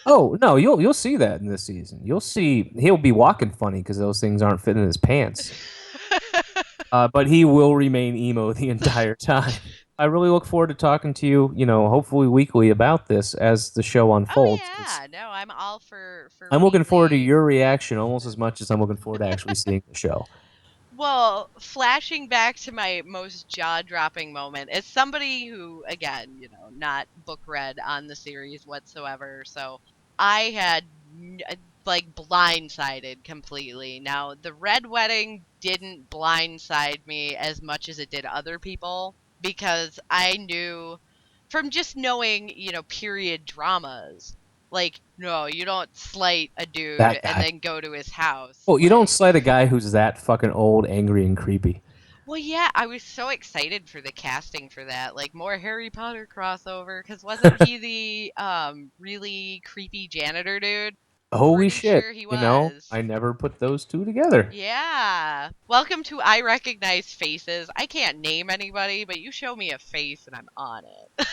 Oh no, you'll see that in this season. You'll see he'll be walking funny because those things aren't fitting in his pants. But he will remain emo the entire time. I really look forward to talking to you, hopefully weekly about this as the show Oh unfolds. 'Cause yeah, no, I'm all for I'm looking forward to weekly. your reaction almost as much as I'm looking forward to actually seeing the show. Well, flashing back to my most jaw-dropping moment, as somebody who, again, not book read on the series whatsoever, so I had like blindsided completely. Now, the Red Wedding didn't blindside me as much as it did other people because I knew from just knowing, period dramas. Like, no, you don't slight a dude That and guy. then go to his house. Well, you don't Like, slight a guy who's that fucking old, angry, and creepy. well, yeah, I was so excited for the casting for that. Like more Harry Potter crossover cuz wasn't he the really creepy janitor dude? Holy Pretty shit. sure he was. I never put those two together. Yeah. Welcome to I Recognize Faces. I can't name anybody, but you show me a face and I'm on it.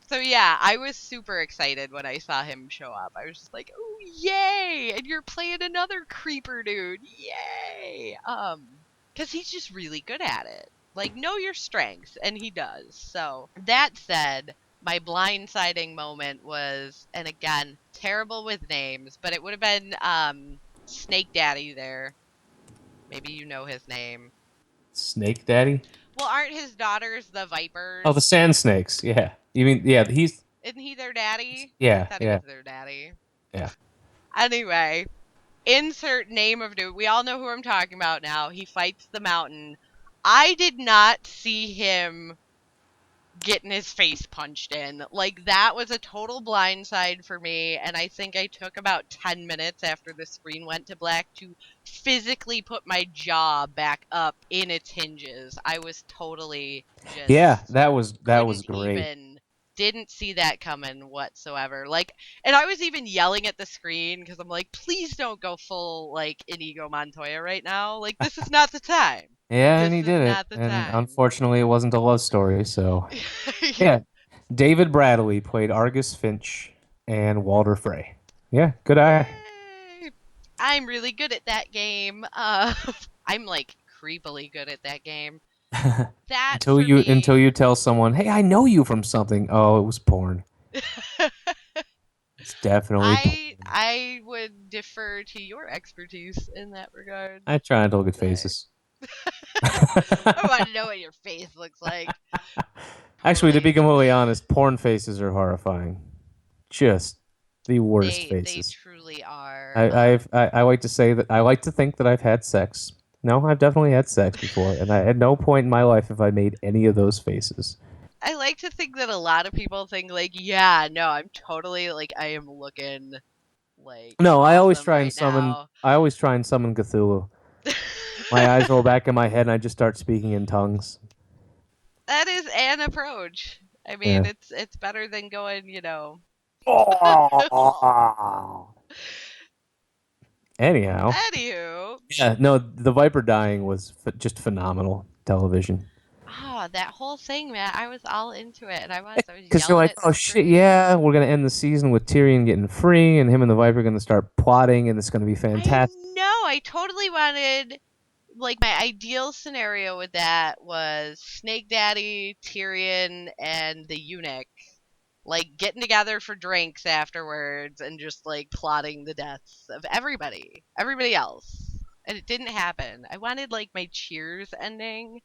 So yeah, I was super excited when I saw him show up. I was just like, "Oh, yay! And you're playing another creeper dude. Yay!" Cuz he's just really good at it. Like know your strengths and he does. So, that said, my blindsiding moment was, and again, terrible with names, but it would have been Snake Daddy there. Maybe you know his name. Snake Daddy? Well, aren't his daughters the Oh, the Vipers? Sand Snakes. Yeah. You mean, yeah, he's, Isn't he their daddy? I yeah, thought he yeah, was their daddy. yeah. Anyway, insert name of dude. We all know who I'm talking about now. He fights the mountain. I did not see him getting his face punched in. Like, that was a total blindside for me, and I think I took about 10 minutes after the screen went to black to physically put my jaw back up in its hinges. I was totally Yeah, just that was couldn't great. even didn't see that coming whatsoever. Like, and I was even yelling at the screen because I'm like, please don't go full like Inigo Montoya right now. Like, this is not the time. Yeah, and This he is did it. not the And time. unfortunately, it wasn't a love story, so. Yeah. David Bradley played Argus Finch and Walter Frey. Yeah, good eye. Yay! I'm really good at that game. I'm like creepily good at that game. That until for you me, tell someone, "Hey, I know you from something." Oh, it was porn. It's definitely porn. I would defer to your expertise in that regard. I try not to look at Say. faces. I want to know what your face looks like. Actually, to be Like completely honest, porn faces are horrifying. Just the worst they faces. truly are. I like to say that I like to think that I've had sex. No, I've definitely had sex before, and at no point in my life have I made any of those faces. I like to think that a lot of people think like, yeah, no, I'm totally like I am looking like No, awesome right now. I always try and summon Cthulhu. My eyes roll back in my head, and I just start speaking in tongues. That is an approach. I mean, Yeah. it's better than going, Anyhow, Anywho, yeah, no, the Viper dying was just phenomenal television. that whole thing, man, I was all into it, and I was Because you're yelling like, at the oh shit, screen. yeah, we're gonna end the season with Tyrion getting free, and him and the Viper are gonna start plotting, and it's gonna be I fantastic. know, I totally wanted, like, my ideal scenario with that was Snake Daddy, Tyrion, and the eunuch, like, getting together for drinks afterwards and just, like, plotting the deaths of everybody else. And it didn't happen. I wanted, like, my Cheers ending,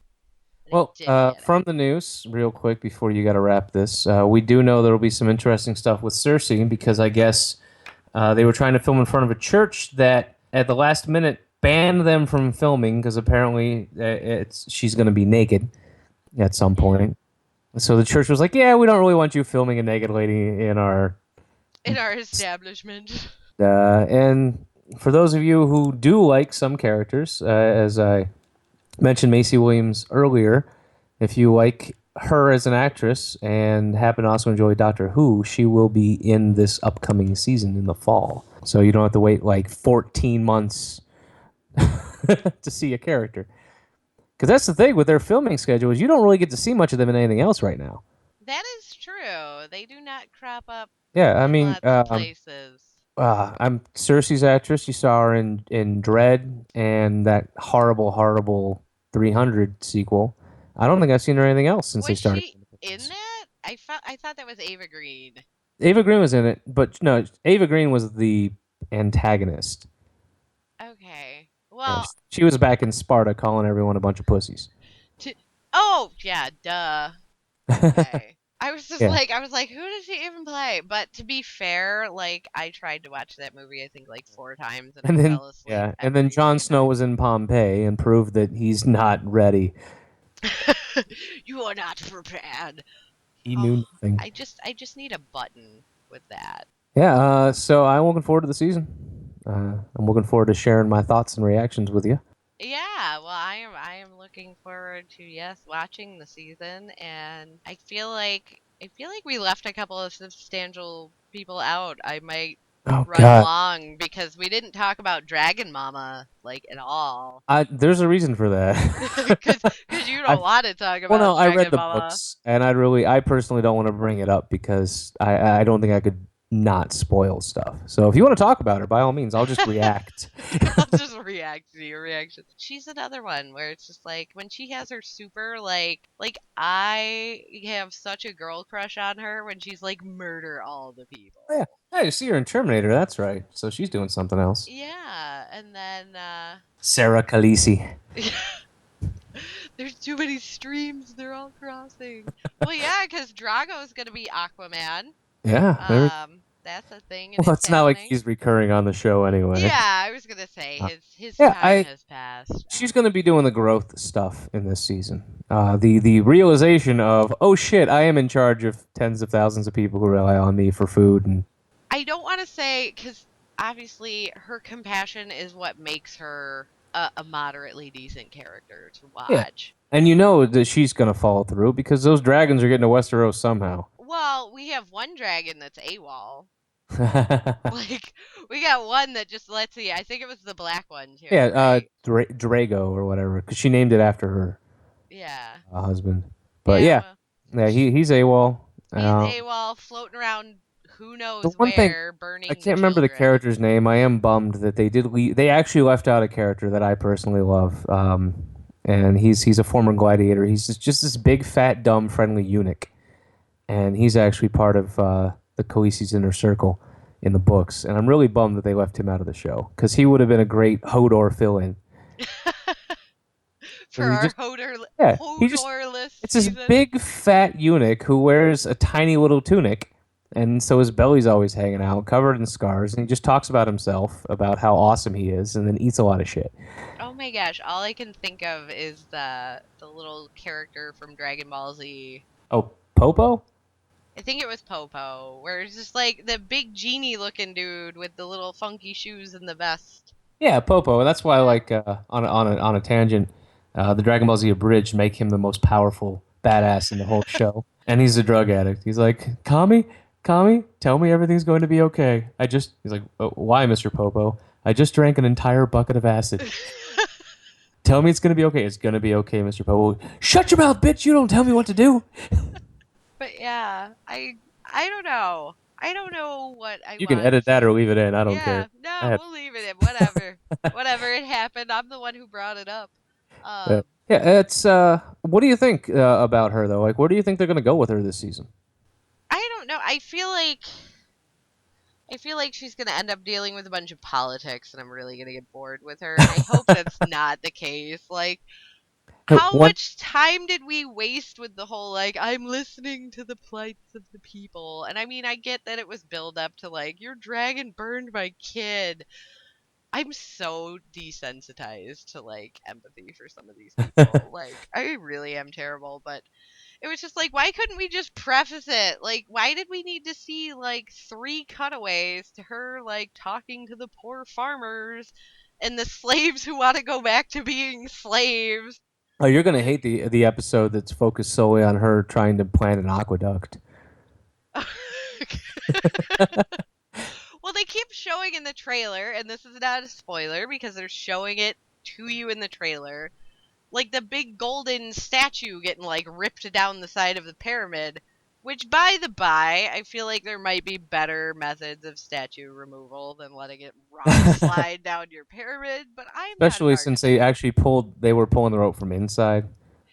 and I Well, didn't get from it. the news, real quick before you got to wrap this, we do know there will be some interesting stuff with Cersei because I guess they were trying to film in front of a church that at the last minute banned them from filming because apparently she's going to be naked at some Mm. point. So the church was like, "Yeah, we don't really want you filming a naked lady in our in our establishment. And for those of you who do like some characters, as I mentioned Macy Williams earlier, if you like her as an actress and happen to also enjoy Doctor Who, she will be in this upcoming season in the fall. So you don't have to wait like 14 months to see a character. Because that's the thing with their filming schedule is you don't really get to see much of them in anything else right now. That is true. They do not crop up Yeah, I in mean, lots of places. I'm Cersei's actress. You saw her in Dread and that horrible 300 sequel. I don't think I've seen her in anything else since they Was started. she in that? I thought that was Ava Green. Ava Green was in it, but no, Ava Green was the antagonist. Okay. Yeah, Well, she was back in Sparta calling everyone a bunch of pussies. to oh yeah, duh. Okay. Yeah, I was like, who does she even play? But to be fair, like I tried to watch that movie I think like 4 times and I fell asleep and then every Jon second Snow time. was in Pompeii and proved that he's not ready. You are not prepared. He Oh, knew nothing. I just need a button with that. Yeah, so I'm looking forward to the season. I'm looking forward to sharing my thoughts and reactions with you. Yeah, well, I am looking forward to yes watching the season, and I feel like we left a couple of substantial people out. I might Oh run God, along because we didn't talk about Dragon Mama like at all. there's a reason for that. Cause you I don't want to talk Well, no, about I read Dragon the Mama. books, and I personally don't want to bring it up because I don't think I could not spoil stuff. So if you want to talk about her, by all means, I'll just react. I'll just react to your reaction. She's another one where it's just like when she has her super like I have such a girl crush on her when she's like murder all the Oh, yeah, people. hey, you see her in Terminator. That's right. So she's doing something else. Yeah, and then Sarah Khaleesi. there's too many streams. They're all crossing. Well, yeah, because Drago's gonna be Aquaman. Yeah, That's a thing, and well, it's it's not like happening. he's recurring on the show anyway. Yeah, I was gonna say Uh, his yeah, time I has passed. she's going to be doing the growth stuff in this season. The realization of oh shit, I am in charge of tens of thousands of people who rely on me for food and I don't want to say because obviously her compassion is what makes her a moderately decent character to yeah. watch. And you know that she's going to follow through because those dragons are getting to Westeros somehow. Well, we have one dragon that's AWOL. Yeah, Like we got one that just let's see. I think it was the black one too, right? Drago or whatever, because she named it after her Yeah. husband. But Yeah. yeah, Well, yeah, he's AWOL. he's Um, AWOL, floating around who the knows one thing where, I burning the can't remember the children. character's name. I am bummed that they actually left out a character that I personally love. And he's a former gladiator. He's just this big, fat, dumb, friendly eunuch, and he's actually part of the Khaleesi's inner circle in the books. And I'm really bummed that they left him out of the show because he would have been a great Hodor fill-in. For 'Cause he our just yeah, Hodorless it's this season. big fat eunuch who wears a tiny little tunic, and so his belly's always hanging out, covered in scars, and he just talks about himself, about how awesome he is, and then eats a lot of shit. Oh my gosh, all I can think of is the little character from Dragon Ball Z. Oh, Popo? I think it was Popo, where it's just like the big genie looking dude with the little funky shoes and the vest. Yeah, Popo. That's why, Yeah. like, on a tangent, the Dragon Ball Z abridged make him the most powerful badass in the whole show, and he's a drug addict. He's like, Kami, Kami, tell me everything's going to be okay. He's like, why, Mr. Popo? I just drank an entire bucket of acid. Tell me it's going to be okay. It's going to be okay, Mr. Popo. Shut your mouth, bitch. You don't tell me what to do. But yeah, I don't know. I don't know what I You can want edit that to. or leave it in. I don't care. Yeah, no, I we'll leave it in. Whatever. Whatever, it happened. I'm the one who brought it up. Yeah, Um, it's what do you think about her though? Like, where do you think they're gonna go with her this season? I don't know. I feel like she's gonna end up dealing with a bunch of politics, and I'm really gonna get bored with her. And I hope that's not the case. Like, how One, much time did we waste with the whole like I'm listening to the plights of the people? And I mean, I get that it was build up to like your dragon burned my kid. I'm so desensitized to like empathy for some of these people. Like, I really am terrible, but It was just like, why couldn't we just preface it? Like, why did we need to see like 3 cutaways to her like talking to the poor farmers and the slaves who want to go back to being slaves? Oh, you're gonna Like, hate the episode that's focused solely on her trying to plant an aqueduct. well, they keep showing in the trailer, and this is not a spoiler because they're showing it to you in the trailer, like the big golden statue getting like ripped down the side of the pyramid. Which, by the by, I feel like there might be better methods of statue removal than letting it rock slide down your pyramid. But I'm not an Especially since architect. they were pulling the rope from inside.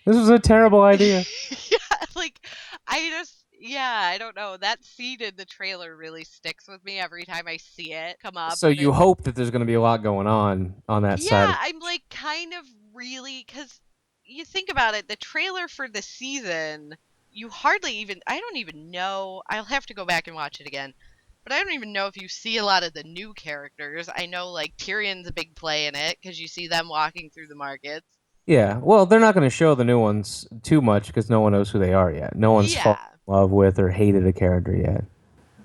This was a terrible idea. Yeah, like I don't know. That scene in the trailer really sticks with me every time I see it come up, So and you it's hope that there's gonna be a lot going on that side. yeah, I'm like kind of really because you think about it, the trailer for the season, you hardly even I don't even know. I'll have to go back and watch it again. But I don't even know if you see a lot of the new characters. I know like Tyrion's a big play in it because you see them walking through the markets. Yeah, well, they're not gonna show the new ones too much because no one knows who they are yet. No one's fallen Yeah, in love with or hated a character yet.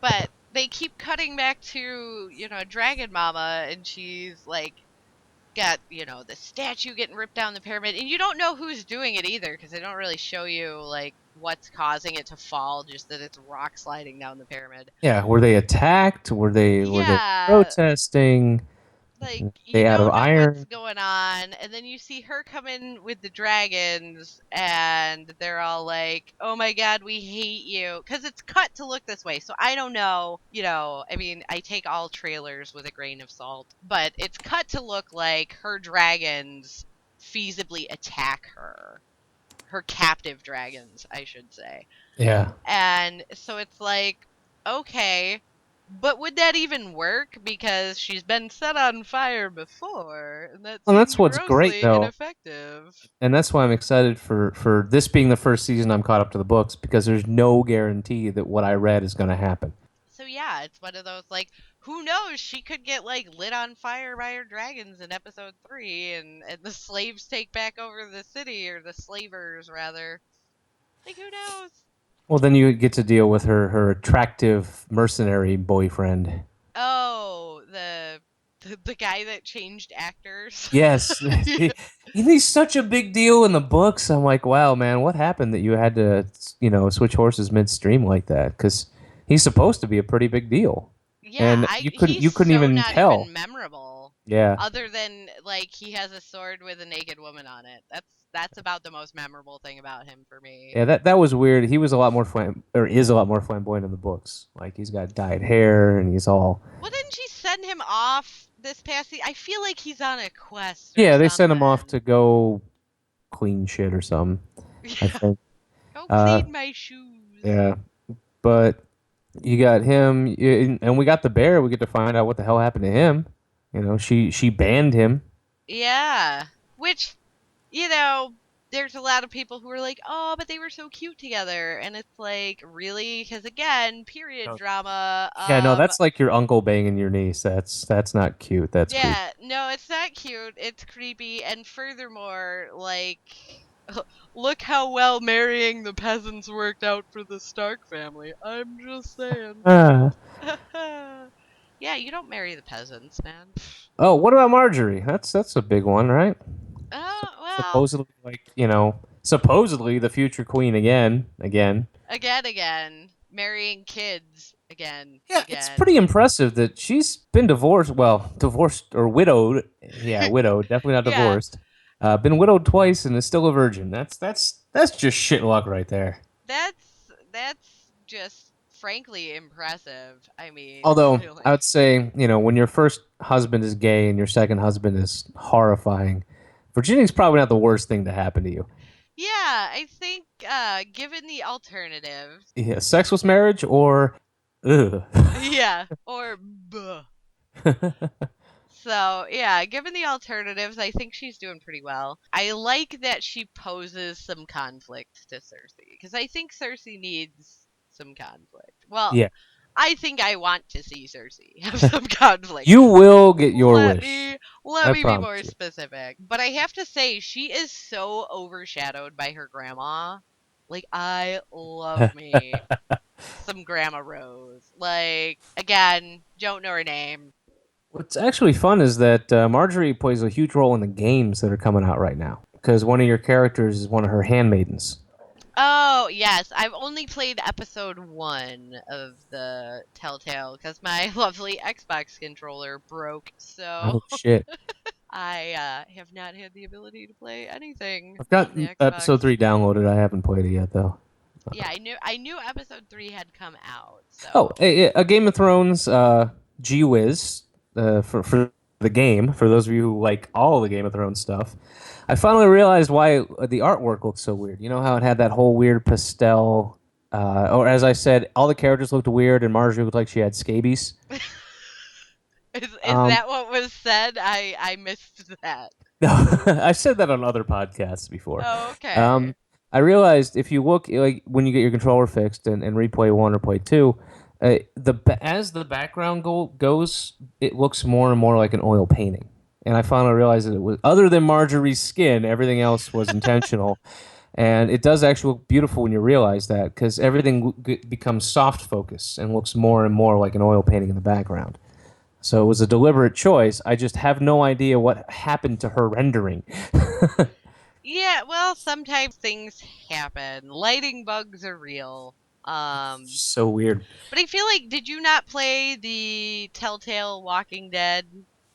but they keep cutting back to, Dragon Mama, and she's like got, the statue getting ripped down the pyramid, and you don't know who's doing it either because they don't really show you like what's causing it to fall, just that it's rock sliding down the pyramid. Yeah, were they attacked? Were they Yeah, protesting? like you They out of don't know what's iron? going on, and then you see her come in with the dragons, and they're all like, oh my god, we hate you, because it's cut to look this way. So I don't know, I mean, I take all trailers with a grain of salt, but it's cut to look like her dragons feasibly attack her captive dragons, I should say. Yeah. And so it's like, okay, but would that even work? Because she's been set on fire before, and that Well, that's seems what's great grossly though, ineffective. and that's why I'm excited for this being the first season I'm caught up to the books because there's no guarantee that what I read is going to happen. So yeah, it's one of those like, who knows? She could get like lit on fire by her dragons in episode 3, and the slaves take back over the city, or the slavers rather. Like, who knows? Well, then you get to deal with her attractive mercenary boyfriend. Oh, the guy that changed actors. Yes, Yeah. he's such a big deal in the books. I'm like, wow, man, what happened that you had to, switch horses midstream like that? Because he's supposed to be a pretty big deal, Yeah, and I you he's couldn't so even not tell. even memorable. Yeah, Other than like he has a sword with a naked woman on it. That's about the most memorable thing about him for me. yeah, that was weird. He was a lot more or is a lot more flamboyant in the books. Like he's got dyed hair and he's all. Well, didn't she send him off this past I feel like he's on a quest or Yeah, they sent him off something. to go clean shit or something. I Yeah. think. Go Uh, clean my shoes. yeah, but you got him, and we got the bear. We get to find out what the hell happened to him. She banned him. Yeah. Which, you know, there's a lot of people who are like, "Oh, but they were so cute together." And it's like, really? Cuz again, period No. drama. Yeah, no, that's like your uncle banging your niece. That's not cute. That's creepy. Yeah, no, it's not cute. It's creepy, and furthermore, like, look how well marrying the peasants worked out for the Stark family. I'm just saying. Ah. Yeah, you don't marry the peasants, man. Oh, what about Marjorie? That's a big one, right? Oh, well, Supposedly, supposedly the future queen again. again, marrying kids, again, Yeah, it's pretty again. impressive that she's been divorced. Well, divorced or widowed. Yeah, widowed. Definitely not Yeah, divorced. Been widowed twice and is still a virgin. That's just shit luck right there. that's just frankly impressive. I mean, Although I really. would say, when your first husband is gay and your second husband is horrifying, virginity's probably not the worst thing to happen to you. Yeah, I think given the alternatives, Yeah, sexless marriage or, ugh. yeah, or buh. So, yeah, given the alternatives, I think she's doing pretty well. I like that she poses some conflict to Cersei because I think Cersei needs some conflict. Well, Yeah, I think I want to see Cersei have some conflict. you will get your Let wish. me let I me be promise more you. specific. But I have to say she is so overshadowed by her grandma. Like, I love me some Grandma Rose. Like, again, don't know her name. What's actually fun is that Marjorie plays a huge role in the games that are coming out right now because one of your characters is one of her handmaidens. Oh, yes. I've only played episode 1 of the Telltale because my lovely Xbox controller broke, so Oh shit! I have not had the ability to play anything I've got on the Xbox. episode 3 downloaded. I haven't played it yet though. Yeah, I knew episode 3 had come out, Oh, so a Game of Thrones, Gee Whiz, for the game. For those of you who like all the Game of Thrones stuff, I finally realized why the artwork looks so weird. You know how it had that whole weird pastel, or as I said, all the characters looked weird, and Marjorie looked like she had scabies. is Um, that what was said? I missed that. No, I've said that on other podcasts before. Oh, okay. Um, I realized if you look like when you get your controller fixed and replay one or play two, as the background goes, it looks more and more like an oil painting. And I finally realized that it was other than Marjorie's skin, everything else was intentional. And it does actually look beautiful when you realize that because everything becomes soft focus and looks more and more like an oil painting in the background. So it was a deliberate choice. I just have no idea what happened to her rendering. Yeah, well, sometimes things happen. Lighting bugs are real. So weird. But I feel like, did you not play the Telltale Walking Dead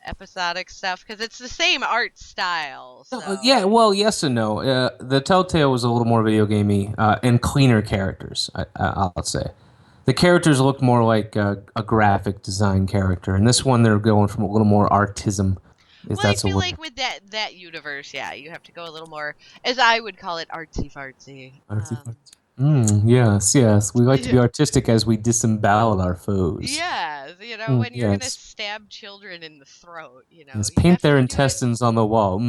episodic stuff? Because it's the same art style, Yeah, so. well, yes and no. The Telltale was a little more video gamey and cleaner characters. I'll say the characters look more like a graphic design character, and this one they're going from a little more artism, if Well, I that's a feel word. like with that universe, yeah, you have to go a little more, as I would call it, artsy fartsy. Yes, yes. We like to Yeah. be artistic as we disembowel our foes. Yes, when you're gonna Yes. stab children in the throat, Yes. you Paint have their to do it. intestines on the wall. You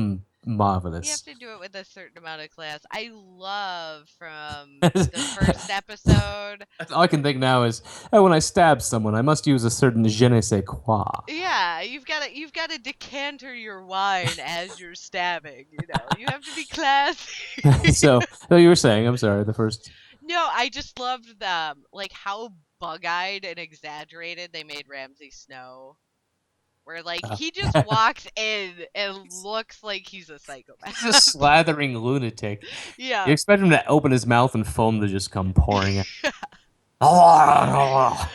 have Marvelous. to do it with a certain amount of class. I love from the first episode. All I can think now is, oh, when I stab someone, I must use a certain je ne sais quoi. Yeah, you've got to decanter your wine as you're stabbing. You have to be classy. So you were saying, I'm sorry, the first. No, I just loved them, like how bug-eyed and exaggerated they made Ramsay Snow. Where like Uh, he just walks in and looks like he's a he's a psychopath. slathering lunatic. You Yeah. expect him to open his mouth and foam to just come pouring out.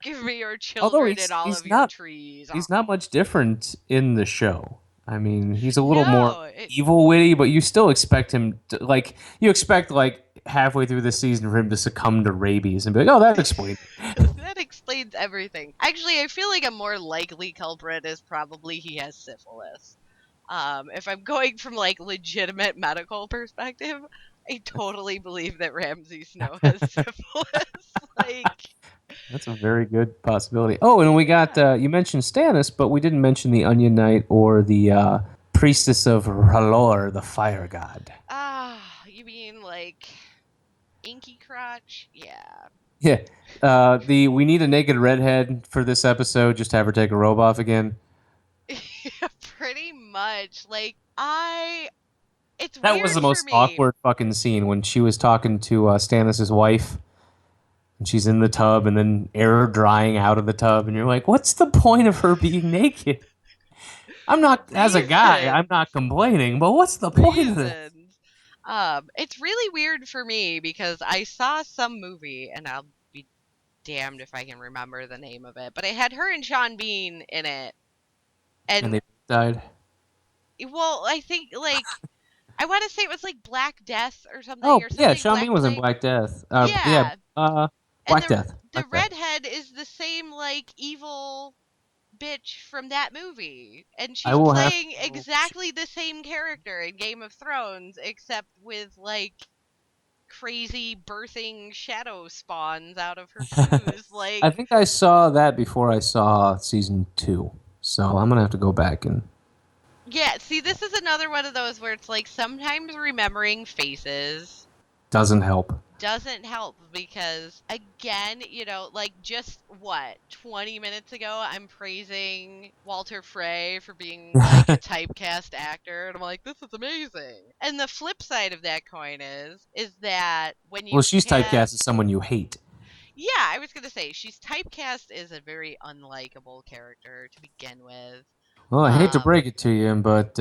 Give me your Although children and all he's of your not trees. he's not much different in the show. I mean, he's a little more No, it, evil witty, but you still expect him to, like, you expect like halfway through the season for him to succumb to rabies and be like, oh, that explains. that explains everything. Actually, I feel like a more likely culprit is probably he has syphilis. If I'm going from like legitimate medical perspective, I totally believe that Ramsay Snow has syphilis. Like, That's a very good possibility. Oh, and we got yeah. you mentioned Stannis, but we didn't mention the Onion Knight or the priestess of R'hllor, the fire god. Ah, you mean like Inky Crotch? Yeah. Yeah. The we need a naked redhead for this episode. Just have her take a robe off again. Yeah, pretty much. Like, it's That was weird the for most me. awkward fucking scene when she was talking to Stannis' wife, and she's in the tub, and then air drying out of the tub, and you're like, what's the point of her being naked? I'm not, as a guy, I'm Reasons. not complaining, but what's the point of this? Reasons. It's really weird for me because I saw some movie, and I'll be damned if I can remember the name of it, but it had her and Sean Bean in it. And And, they died. well, I think, like, I want to say it was like Black Death Oh, or yeah, something Sean Black Bean was in Plague. Black Death. Yeah. And Black the Death. the Black Death. redhead is the same like evil bitch from that movie, and I she's will have playing to. exactly the same character in Game of Thrones, except with like crazy birthing shadow spawns out of her shoes. I Like, think I saw that before I saw season 2. So I'm gonna have to go back and yeah, see, this is another one of those where it's like sometimes remembering faces doesn't help. doesn't help because, again, like just what, 20 minutes ago, I'm praising Walter Frey for being like a typecast actor, and I'm like, this is amazing. And the flip side of that coin is that when Well, you she's typecast as cast, someone you hate. yeah, I was gonna say she's typecast as a very unlikable character to begin with. Well, I hate to break it to you, but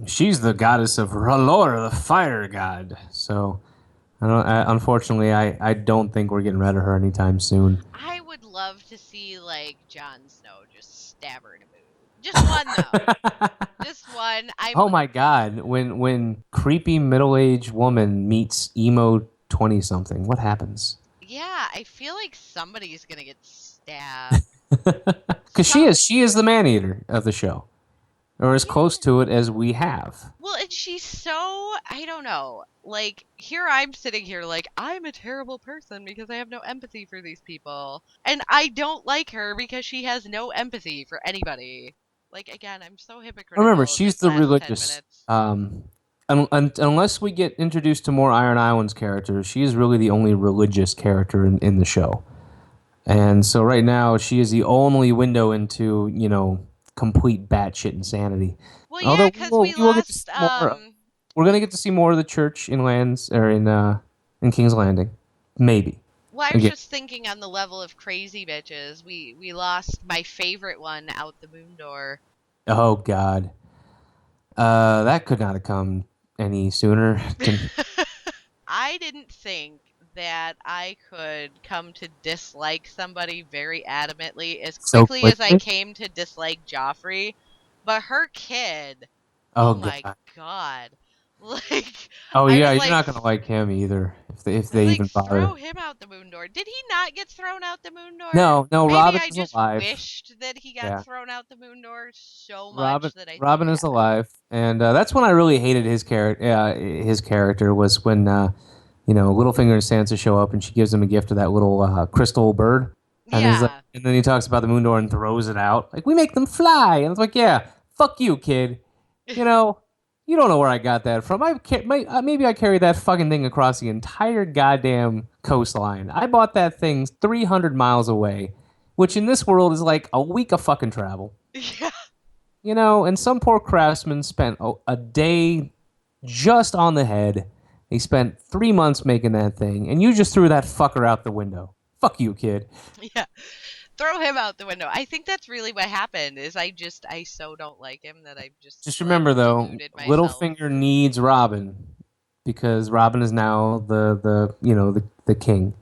she's the goddess of R'hllor, the fire god. So, unfortunately, I don't think we're getting rid of her anytime soon. I would love to see like Jon Snow just stab her in a boob. Just one though. Just one. I'm Oh my god, when creepy middle-aged woman meets emo 20 something, what happens? Yeah, I feel like somebody's gonna get stabbed. Cuz Some she is the man eater of the show, or as close Yeah. to it as we have. Well, and she's so, I don't know. Like here I'm sitting here like I'm a terrible person because I have no empathy for these people. And I don't like her because she has no empathy for anybody. Like again, I'm so Remember, hypocritical in she's this the last 10 religious minutes. unless we get introduced to more Iron Islands characters, she is really the only religious character in the show. And so right now, she is the only window into, complete batshit insanity. Well, yeah, Although cuz we we will get to see lost more. We're gonna get to see more of the church in Lands or in King's Landing, maybe. well, I was Again, just thinking on the level of crazy bitches, we lost my favorite one out the moon door. oh god, that could not have come any sooner. I didn't think that I could come to dislike somebody very adamantly as So quickly as I quickly. came to dislike Joffrey, but her kid, Oh oh my god. god. Like Oh I yeah, was you're like not gonna like him either if I was they like even throw bother. him out the moon door. Did he not get thrown out the moon door? No, no, Maybe Robin I is just alive. wished that he got Yeah, thrown out the moon door so Robin much that I thought Robin it is happened. alive, and that's when I really hated his character. His character was when Littlefinger and Sansa show up, and she gives him a gift of that little crystal bird, and he's like, Yeah. and then he talks about the moon door and throws it out. Like we make them fly, and it's like, yeah, fuck you, kid. You know, you don't know where I got that from. Maybe I carried that fucking thing across the entire goddamn coastline. I bought that thing 300 miles away, which in this world is like a week of fucking travel. Yeah. And some poor craftsman spent a day just on the head. He spent 3 months making that thing, and you just threw that fucker out the window. Fuck you, kid. Yeah. Throw him out the window. I think that's really what happened is I so don't like him that I've just Just like remember though, deluded myself. Littlefinger needs Robin because Robin is now the king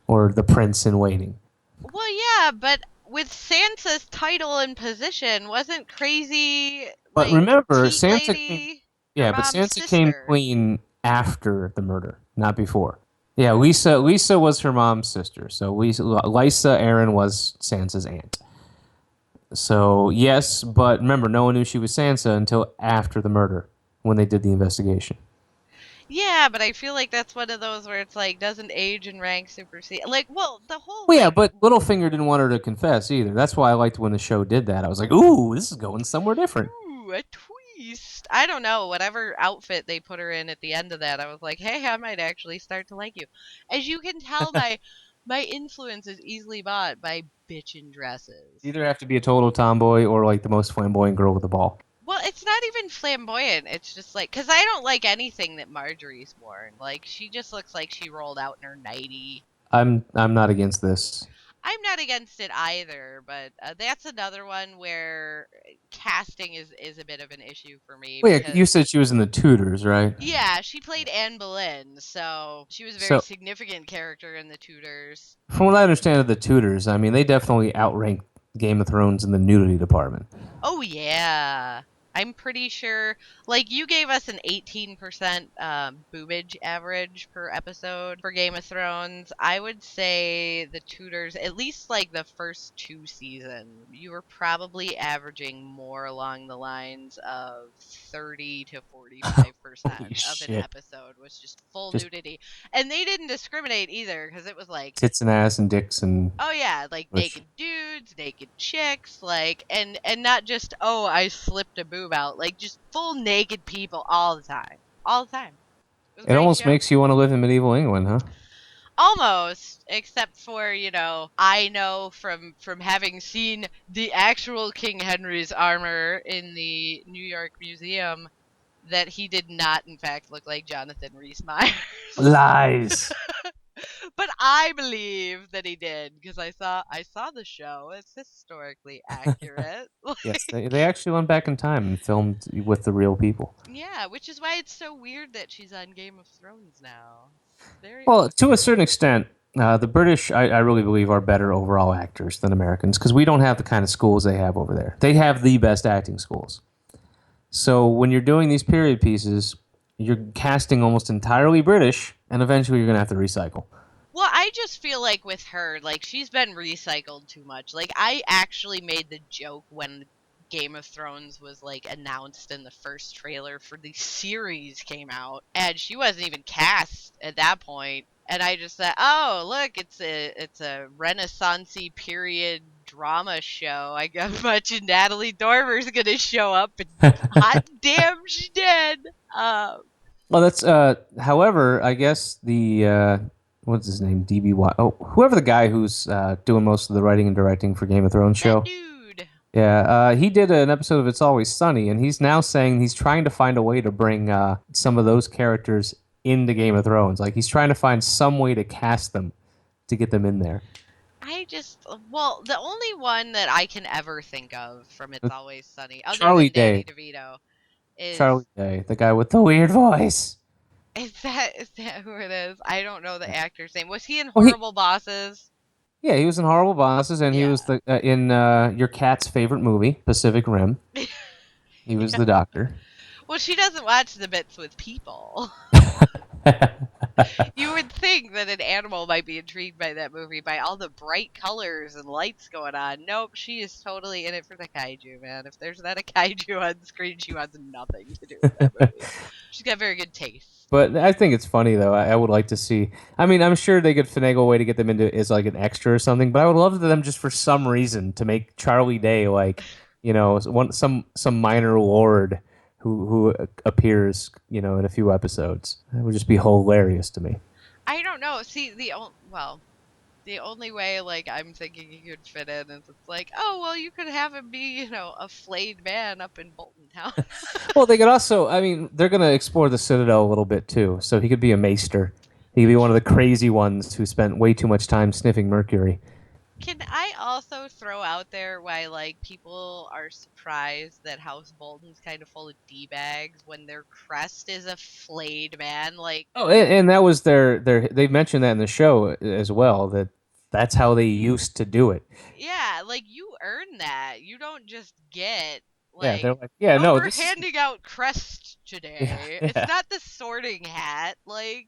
or the prince in waiting. Well, yeah, but with Sansa's title and position, wasn't crazy But like remember, Teak Lady her But mom's Sansa came sister? clean after the murder, not before. Yeah, Lisa was her mom's sister. So Lysa Arryn was Sansa's aunt. So yes, but remember, no one knew she was Sansa until after the murder when they did the investigation. Yeah, but I feel like that's one of those where it's like doesn't age and rank supersede. Like, well, the whole Well, yeah, like but Littlefinger didn't want her to confess either. That's why I liked when the show did that. I was like, ooh, this is going somewhere different. ooh, a twist. I don't know, whatever outfit they put her in at the end of that, I was like, hey, I might actually start to like you. As you can tell, my influence is easily bought by bitchin' dresses. Either have to be a total tomboy or like the most flamboyant girl with a ball. Well, it's not even flamboyant. It's just like, because I don't like anything that Marjorie's worn. Like, she just looks like she rolled out in her nightie. I'm not against this. I'm not against it either, but that's another one where casting is a bit of an issue for me Well, yeah, you because, said she was in the Tudors, right? yeah, she played Anne Boleyn, so she was a very So significant character in the Tudors. from what I understand of the Tudors, I mean they definitely outrank Game of Thrones in the nudity department. Oh yeah. I'm pretty sure like you gave us an 18% boobage average per episode for Game of Thrones. I would say the Tudors, at least like the first two seasons, you were probably averaging more along the lines of 30 to Holy 45% of an shit! episode was just full Just nudity. And they didn't discriminate either because it was like tits and ass and dicks and oh yeah, like push. naked dudes, naked chicks, like and not just oh I slipped a boob out, like just full naked people all the time, all the time. It was a It great almost show. makes you want to live in medieval England, huh? Almost, except for, I know from having seen the actual King Henry's armor in the New York Museum that he did not in fact look like Jonathan Rhys-Meyers. Lies. But I believe that he did because I saw the show. It's historically accurate. Yes, they actually went back in time and filmed with the real people. Yeah, which is why it's so weird that she's on Game of Thrones now. Very Well, to a awkward. certain extent, the British, I really believe, are better overall actors than Americans because we don't have the kind of schools they have over there. They have the best acting schools. So when you're doing these period pieces, you're casting almost entirely British, and eventually you're going to have to recycle. Well, I just feel like with her, like she's been recycled too much. Like I actually made the joke when Game of Thrones was like announced and the first trailer for the series came out, and she wasn't even cast at that point. And I just said, "Oh, look, it's a Renaissance-y period drama show. I got much Natalie Dormer's gonna show up, and hot damn, she did." Um, Well, that's. However, I guess the what's his name, DBY. Oh, whoever the guy who's doing most of the writing and directing for Game of Thrones that show. dude. Yeah, he did an episode of It's Always Sunny, and he's now saying he's trying to find a way to bring some of those characters into Game of Thrones. Like he's trying to find some way to cast them to get them in there. Well, the only one that I can ever think of from It's Uh, Always Sunny, other Charlie than Danny Day, DeVito, is Charlie Day, the guy with the weird voice. is that who it is? I don't know the actor's name. Was he in Well, he Horrible Bosses? yeah, he was in Horrible Bosses, and he Yeah. was the in your cat's favorite movie, Pacific Rim. He was Yeah. the doctor. Well, she doesn't watch the bits with people. You would think that an animal might be intrigued by that movie by all the bright colors and lights going on. Nope, she is totally in it for the kaiju, man. If there's not a kaiju on screen, she wants nothing to do with that movie. She's got very good taste. But I think it's funny though. I would like to see. I mean, I'm sure they could finagle a way to get them into as like an extra or something. But I would love them just for some reason to make Charlie Day like, some minor lord who appears in a few episodes. That would just be hilarious to me. I don't know. See, the only way like I'm thinking he could fit in is it's like, oh well, you could have him be, a flayed man up in Bolton Town. Well, they could also. I mean, they're gonna explore the Citadel a little bit too. So he could be a maester. He could be one of the crazy ones who spent way too much time sniffing mercury. Can I also throw out there why like people are surprised that House Bolton's kind of full of d bags when their crest is a flayed man? Like, Oh, and that was their. They mentioned that in the show as well. That's how they used to do it. yeah, like you earn that. You don't just get Yeah, like, they're like, yeah, oh, no, we're this is handing out crest yeah, today. It's yeah. not the sorting hat. Like,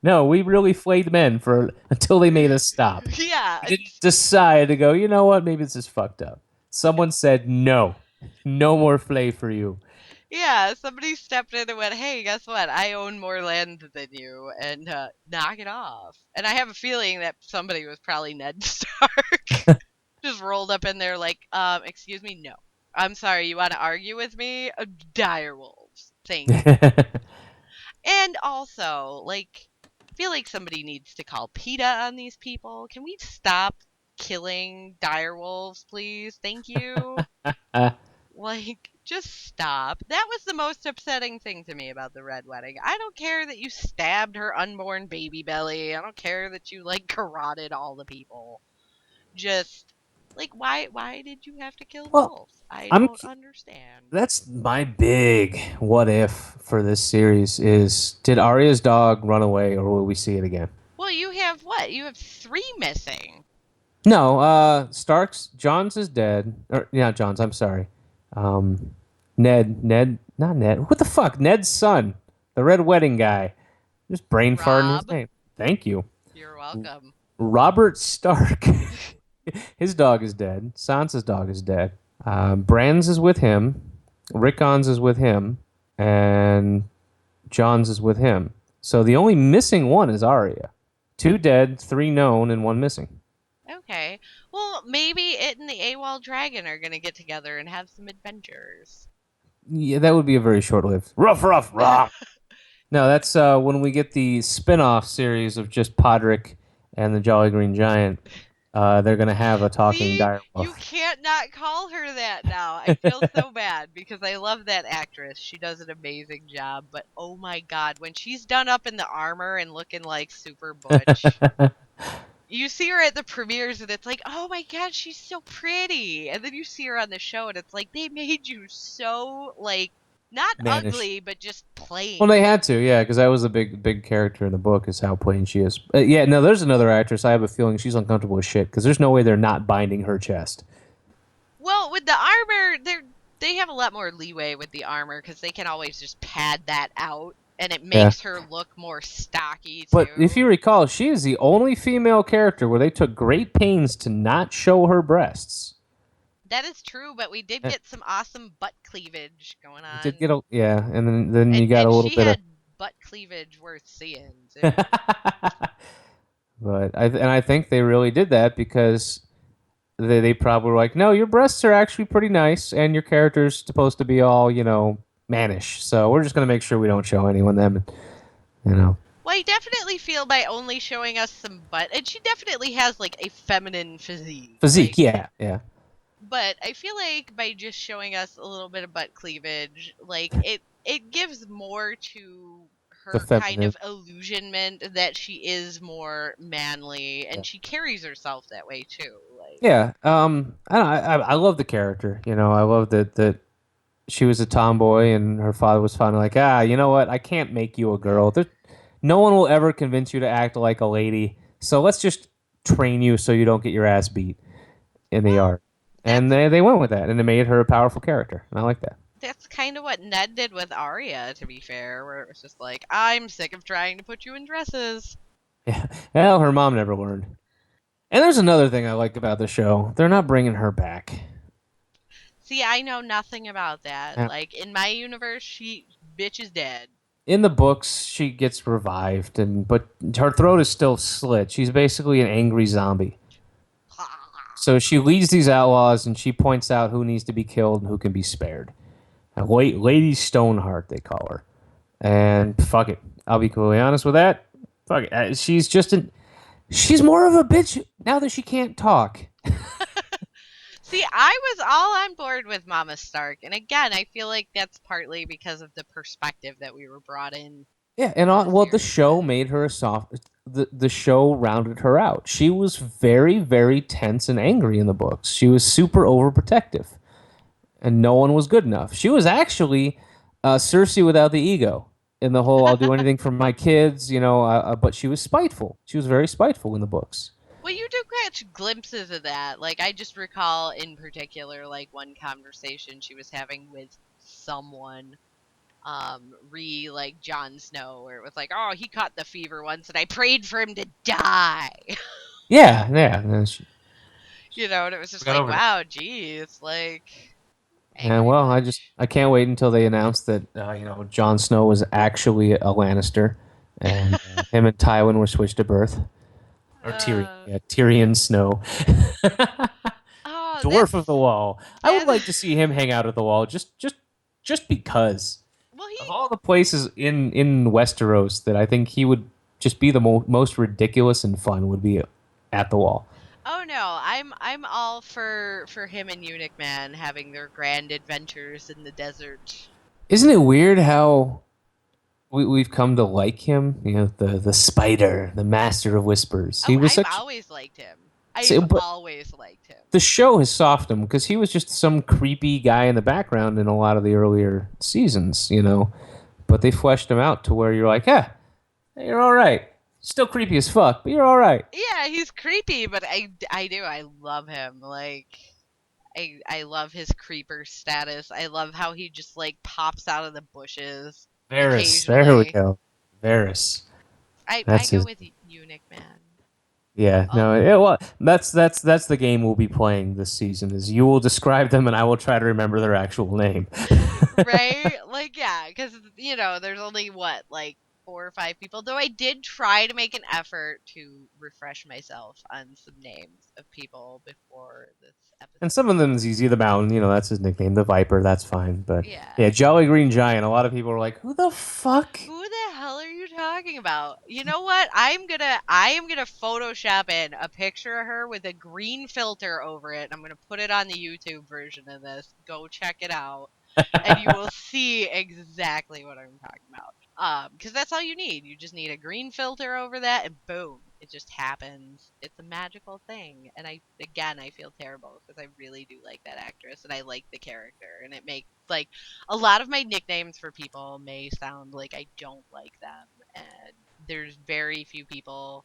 No, we really flayed men for until they made us stop. yeah, We didn't decide to go. You know what? Maybe this is fucked up. Someone said no, no more flay for you. yeah, somebody stepped in and went, "Hey, guess what? I own more land than you, and knock it off." And I have a feeling that somebody was probably Ned Stark, just rolled up in there like, excuse me, no, I'm sorry, you want to argue with me? Dire wolves, thank you. And also, like, I feel like somebody needs to call PETA on these people. Can we stop killing dire wolves, please? Thank you. Like, just stop. That was the most upsetting thing to me about the Red Wedding. I don't care that you stabbed her unborn baby belly. I don't care that you, like, carotid all the people. Just, like, why did you have to kill Well, wolves? I I'm. don't understand. That's my big what if for this series is did Arya's dog run away or will we see it again? Well, you have what? You have three missing. No, Stark's John's is dead. Or yeah, John's, I'm sorry. Um Ned, not Ned. What the fuck? Ned's son. The Red Wedding guy. Just brain farting his Rob, name. Thank you. you're welcome. Robert Stark. His dog is dead. Sansa's dog is dead. Bran's is with him. Rickon's is with him. And John's is with him. So the only missing one is Arya. Two dead, three known, and one missing. Okay. Well, maybe it and the AWOL dragon are gonna get together and have some adventures. Yeah, that would be a very short lived. Rough, rough, rough. No, that's when we get the spin-off series of just Podrick and the Jolly Green Giant. They're gonna have a talking See, dire you wolf. can't not call her that now. I feel so bad because I love that actress. She does an amazing job. But oh my god, when she's done up in the armor and looking like super butch, you see her at the premieres and it's like, oh my god, she's so pretty. And then you see her on the show and it's like, they made you so, like, not Mannish. ugly, but just Well, plain. they had to, yeah, because that was a big character in the book, is how plain she is. Yeah, no, there's another actress. I have a feeling she's uncomfortable as shit because there's no way they're not binding her chest. Well, with the armor, they have a lot more leeway with the armor because they can always just pad that out, and it Yeah. makes her look more stocky But if too. you recall, she is the only female character where they took great pains to not show her breasts. That is true, but we did Eh, get some awesome butt cleavage going It did get on, a yeah, and then you got a and little she bit of. had butt cleavage worth seeing too. But I think they really did that because they probably were like, no, your breasts are actually pretty nice, and your character's supposed to be all mannish. So we're just gonna make sure we don't show anyone them. You know, Well, I definitely feel by only showing us some butt, and she definitely has like a feminine physique, physique, like. yeah, yeah, But I feel like by just showing us a little bit of butt cleavage, like it gives more to the her kind feminine. of illusionment that she is more manly Yeah. and she carries herself that way too. Like, Yeah, I don't know, I love the character. I love that she was a tomboy and her father was finally like, you know what? I can't make you a girl. No one will ever convince you to act like a lady. So let's just train you so you don't get your ass beat in the well, yard. And that's they went with that, and it made her a powerful character, and I like that. that's kind of what Ned did with Arya, to be fair, where it was just like, I'm sick of trying to put you in dresses. Yeah. Well, her mom never learned. And there's another thing I like about the show. They're not bringing her back. See, I know nothing about that. Uh, Like in my universe, she bitch is dead. In the books, she gets revived, but her throat is still slit. She's basically an angry zombie. So she leads these outlaws, and she points out who needs to be killed and who can be spared. Lady Stoneheart, they call her. And fuck it, I'll be completely honest with that. Fuck it, she's just an. She's more of a bitch now that she can't talk. See, I was all on board with Mama Stark, and again, I feel like that's partly because of the perspective that we were brought in Yeah, and to the well, the series show with. made her a soft. The show rounded her out. She was very tense and angry in the books. She was super overprotective, and no one was good enough. She was actually Cersei without the ego. In the whole, I'll do anything for my kids, but she was spiteful. She was very spiteful in the books. Well, you do catch glimpses of that. Like, I just recall in particular, like, one conversation she was having with someone, like Jon Snow, where it was like, oh, he caught the fever once, and I prayed for him to die. Yeah, yeah. And And it was she just got like, over it. wow, geez, like, And angry well, Butch. I can't wait until they announce that Jon Snow was actually a Lannister, and him and Tywin were switched at birth. Or Tyrion. Uh, Yeah, Tyrion Snow. oh, Dwarf of the Wall. I would that. like to see him hang out at the Wall just because. Well, Of he. all the places in Westeros that I think he would just be the most ridiculous and fun would be at the Wall. Oh no, I'm all for him and Eunuch Man having their grand adventures in the desert. Isn't it weird how we've come to like him? The spider, the master of whispers. He Oh, was I've such. always liked him. I've But always liked him. the show has softened him because he was just some creepy guy in the background in a lot of the earlier seasons. But they fleshed him out to where you're like, yeah, you're all right. Still creepy as fuck, but you're all right. Yeah, he's creepy, but I love him. Like, I love his creeper status. I love how he just like pops out of the bushes Varys, there we occasionally. go. Varys. I That's go his. with Eunuch Man. Yeah, Oh, no, well, that's the game we'll be playing this season. Is you will describe them and I will try to remember their actual name. right? Like, yeah, because there's only what, like 4 or 5 people, though I did try to make an effort to refresh myself on some names of people before this And some of episode. them is Easy the Mountain, that's his nickname, the Viper, that's fine. But Yeah. yeah, Jolly Green Giant, a lot of people are like, who the fuck? Who the hell are you talking about? You know what? I am gonna Photoshop in a picture of her with a green filter over it. I'm gonna put it on the YouTube version of this. Go check it out, and you will see exactly what I'm talking about. Because that's all you need. You just need a green filter over that, and boom, it just happens. It's a magical thing. And I feel terrible because I really do like that actress, and I like the character, and it makes like a lot of my nicknames for people may sound like I don't like them, and there's very few people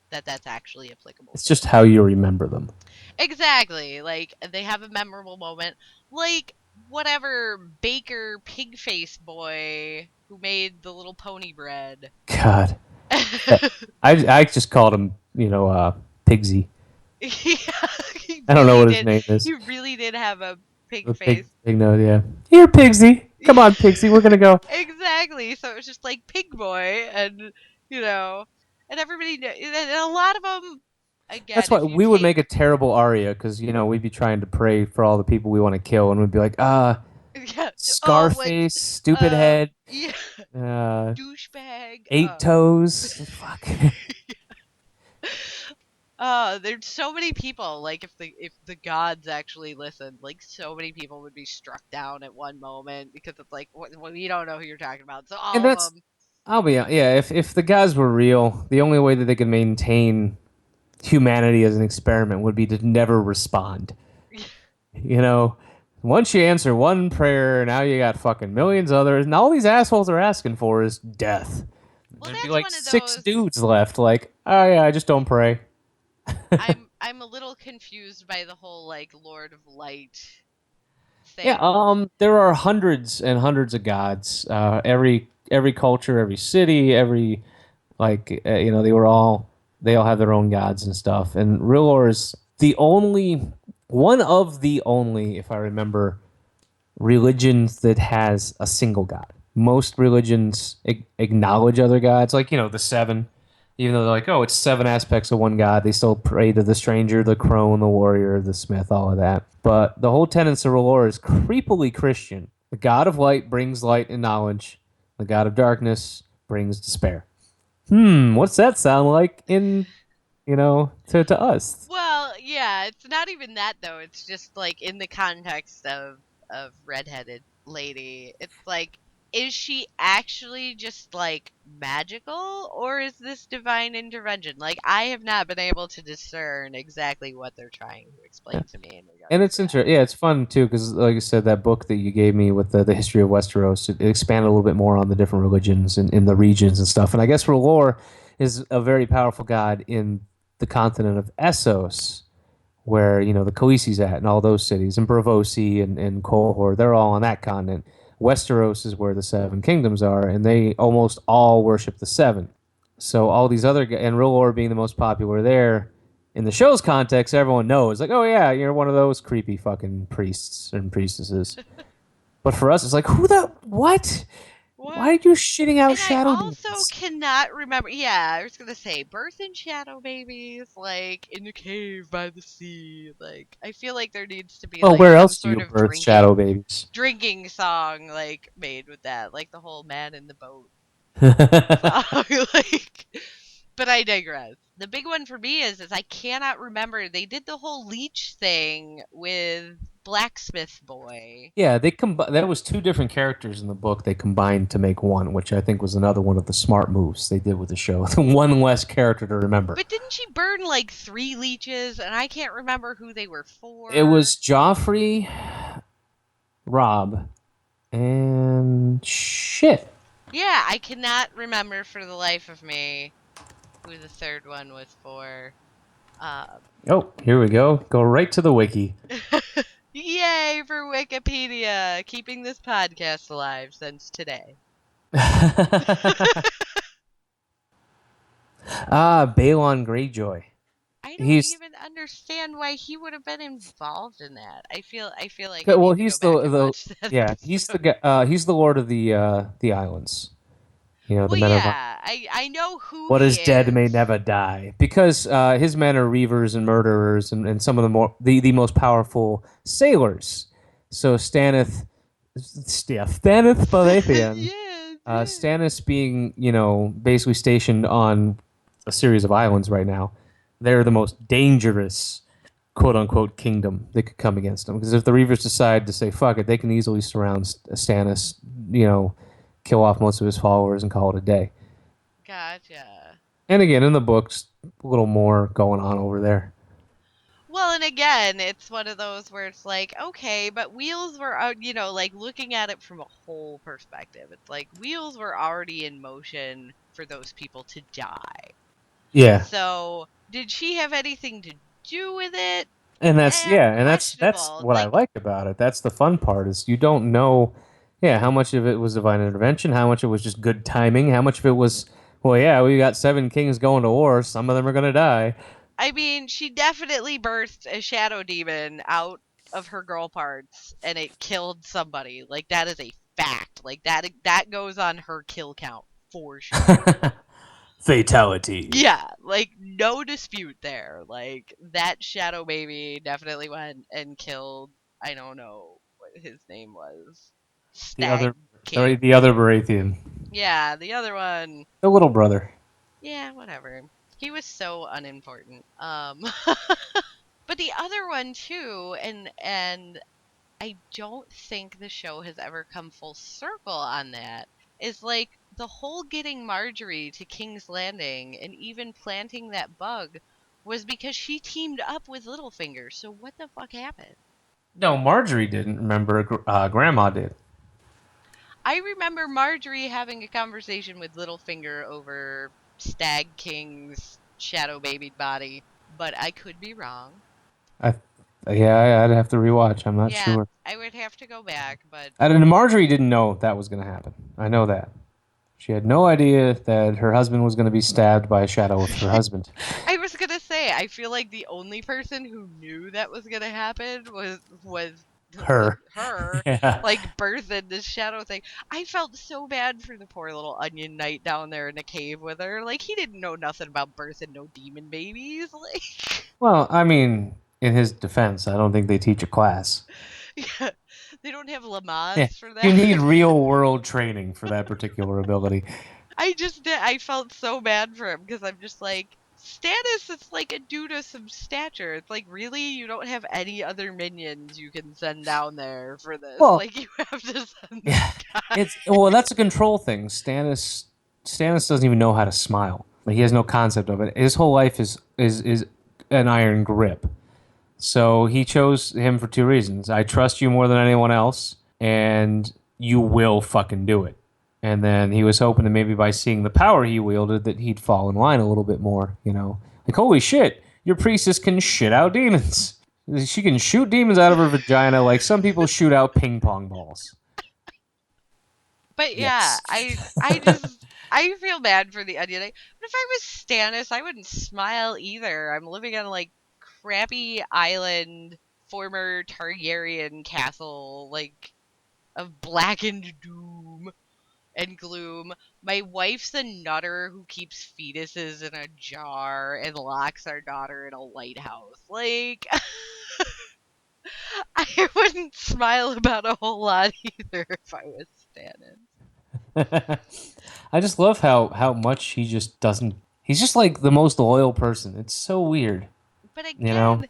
that's actually applicable It's to. just how you remember them. Exactly. Like they have a memorable moment. Like whatever Baker Pigface boy who made the little pony bread. God. I just called him, Pigsy. Yeah, he I don't know really what his did. name is. He really did have a pig The face. pig nose, yeah. Here, Pigsy. Come on, Pigsy. We're gonna go. Exactly. So it was just like Pig Boy, and you know, and everybody, and a lot of them. That's Again, why if you we would take, make a terrible aria because we'd be trying to pray for all the people we want to kill, and we'd be like, yeah, oh, what, Scarface, stupid head, yeah, uh, douchebag, eight toes. Fuck. there's so many people. Like if the gods actually listened, like so many people would be struck down at one moment because it's like we don't know who you're talking about. So And all that's of them. I'll be yeah. If the guys were real, the only way that they could maintain humanity as an experiment would be to never respond. You know, once you answer one prayer, now you got fucking millions of others, and all these assholes are asking for is death. Well, There'd be that's like one of six those. dudes left. Like, oh yeah, I just don't pray. I'm a little confused by the whole like Lord of Light Yeah, thing. there are hundreds and hundreds of gods. Every culture, every city, every they all have their own gods and stuff. And Rilor is the only one of the only, if I remember, religions that has a single god. Most religions acknowledge other gods, like the seven. Even though they're like, oh, it's seven aspects of one god, they still pray to the stranger, the crone, the warrior, the smith, all of that. But the whole tenets of R'hllor is creepily Christian. The god of light brings light and knowledge. The god of darkness brings despair. What's that sound like to us? Well, yeah, it's not even that though. It's just like in the context of redheaded lady. It's like is she actually just like magical or is this divine intervention? Like I have not been able to discern exactly what they're trying to explain to me in And regards to it's that. interesting. Yeah, it's fun too because, like I said, that book that you gave me with the history of Westeros, it expanded a little bit more on the different religions and in the regions and stuff. And I guess R'hllor is a very powerful god in the continent of Essos, where the Khaleesi's at, and all those cities, and Braavosi and Qohor, they're all on that continent. Westeros is where the Seven Kingdoms are, and they almost all worship the Seven. So all these and R'hllor being the most popular there, in the show's context, everyone knows, like, oh yeah, you're one of those creepy fucking priests and priestesses. But for us, it's like, who the what? Why What? are you shitting out And I shadow also demons? cannot remember. Yeah, I was gonna say birth and shadow babies, like in the cave by the sea. Like I feel like there needs to be Well, like where some else do sort you of birth shadow drinking babies? drinking song like made with that, like the whole man in the boat song. Like, but I digress. The big one for me is I cannot remember. They did the whole leech thing with Blacksmith Boy. Yeah, that was two different characters in the book they combined to make one, which I think was another one of the smart moves they did with the show. One less character to remember. But didn't she burn like 3 leeches? And I can't remember who they were It for. was Joffrey, Rob, and shit. Yeah, I cannot remember for the life of me who the third one was for. Um, Oh, here we go. Go right to the wiki. Yay for Wikipedia, keeping this podcast alive since today. Balon Greyjoy. I don't He's even understand why he would have been involved in that. I feel like I well. need to go He's back the and the watch that yeah. episode. He's the Lord of the islands. The Well, men of yeah, I know who what he is dead may is. never die, because his men are reavers and murderers, and some of the most powerful sailors. So Stanith Baratheon, Yes, Stannis being basically stationed on a series of islands right now. They're the most dangerous quote unquote kingdom that could come against them, because if the reavers decide to say fuck it, they can easily surround Stannis, you know, kill off most of his followers and call it a day. gotcha. And again, in the books, a little more going on over there. Well, and again, it's one of those where it's like, okay, but wheels were out, like looking at it from a whole perspective. It's like wheels were already in motion for those people to die. Yeah, So, did she have anything to do with it? and that's Eh, yeah, and that's questionable. what I Like, like about it. That's the fun part is you don't know, yeah, how much of it was divine intervention, how much it was just good timing, how much of it was, well, yeah, we got seven kings going to war, some of them are gonna die. I mean, she definitely birthed a shadow demon out of her girl parts and it killed somebody. Like that is a fact. Like that goes on her kill count for sure. Fatality. Yeah, like no dispute there. Like that shadow baby definitely went and killed, I don't know what his name was. The Stag other, or King. the other Baratheon, Yeah, the other one. the little brother. Yeah, whatever. He was so unimportant. But the other one too, and I don't think the show has ever come full circle on that, is like the whole getting Marjorie to King's Landing and even planting that bug was because she teamed up with Littlefinger. So what the fuck happened? No, Marjorie didn't remember. Grandma did. I remember Marjorie having a conversation with Littlefinger over Stag King's shadow babied body, but I could be wrong. I, yeah, I'd have to rewatch. I'm not Yeah, sure. I would have to go back, but And Marjorie didn't know that was going to happen. I know that. She had no idea that her husband was going to be stabbed by a shadow of her husband. I was gonna say, I feel like the only person who knew that was gonna happen was Her. her, Yeah. like birthing this shadow thing. I felt so bad for the poor little onion knight down there in the cave with her. Like he didn't know nothing about birthing no demon babies. Like, Well, I mean, in his defense, I don't think they teach a class. yeah, they don't have Yeah. Lamaze for You that. need real world training for that particular ability. I just did. I felt so bad for him because I'm just like, Stannis is like a dude of some stature. It's like, really? You don't have any other minions you can send down there for this? Well, Like, you have to send this yeah, guy. that's a control thing. Stannis doesn't even know how to smile. Like, he has no concept of it. His whole life is an iron grip. So he chose him for two reasons. I trust you more than anyone else, and you will fucking do it. And then he was hoping that maybe by seeing the power he wielded that he'd fall in line a little bit more. Like, holy shit, your priestess can shit out demons. She can shoot demons out of her vagina like some people shoot out ping pong balls. But yeah, Yes. I feel bad for the Onion Knight. But if I was Stannis, I wouldn't smile either. I'm living on like crappy island, former Targaryen castle, like of blackened doom and gloom. My wife's a nutter who keeps fetuses in a jar and locks our daughter in a lighthouse. Like, I wouldn't smile about a whole lot either if I was Stannis. I just love how much he just doesn't. He's just like the most loyal person. It's so weird, But you know. again,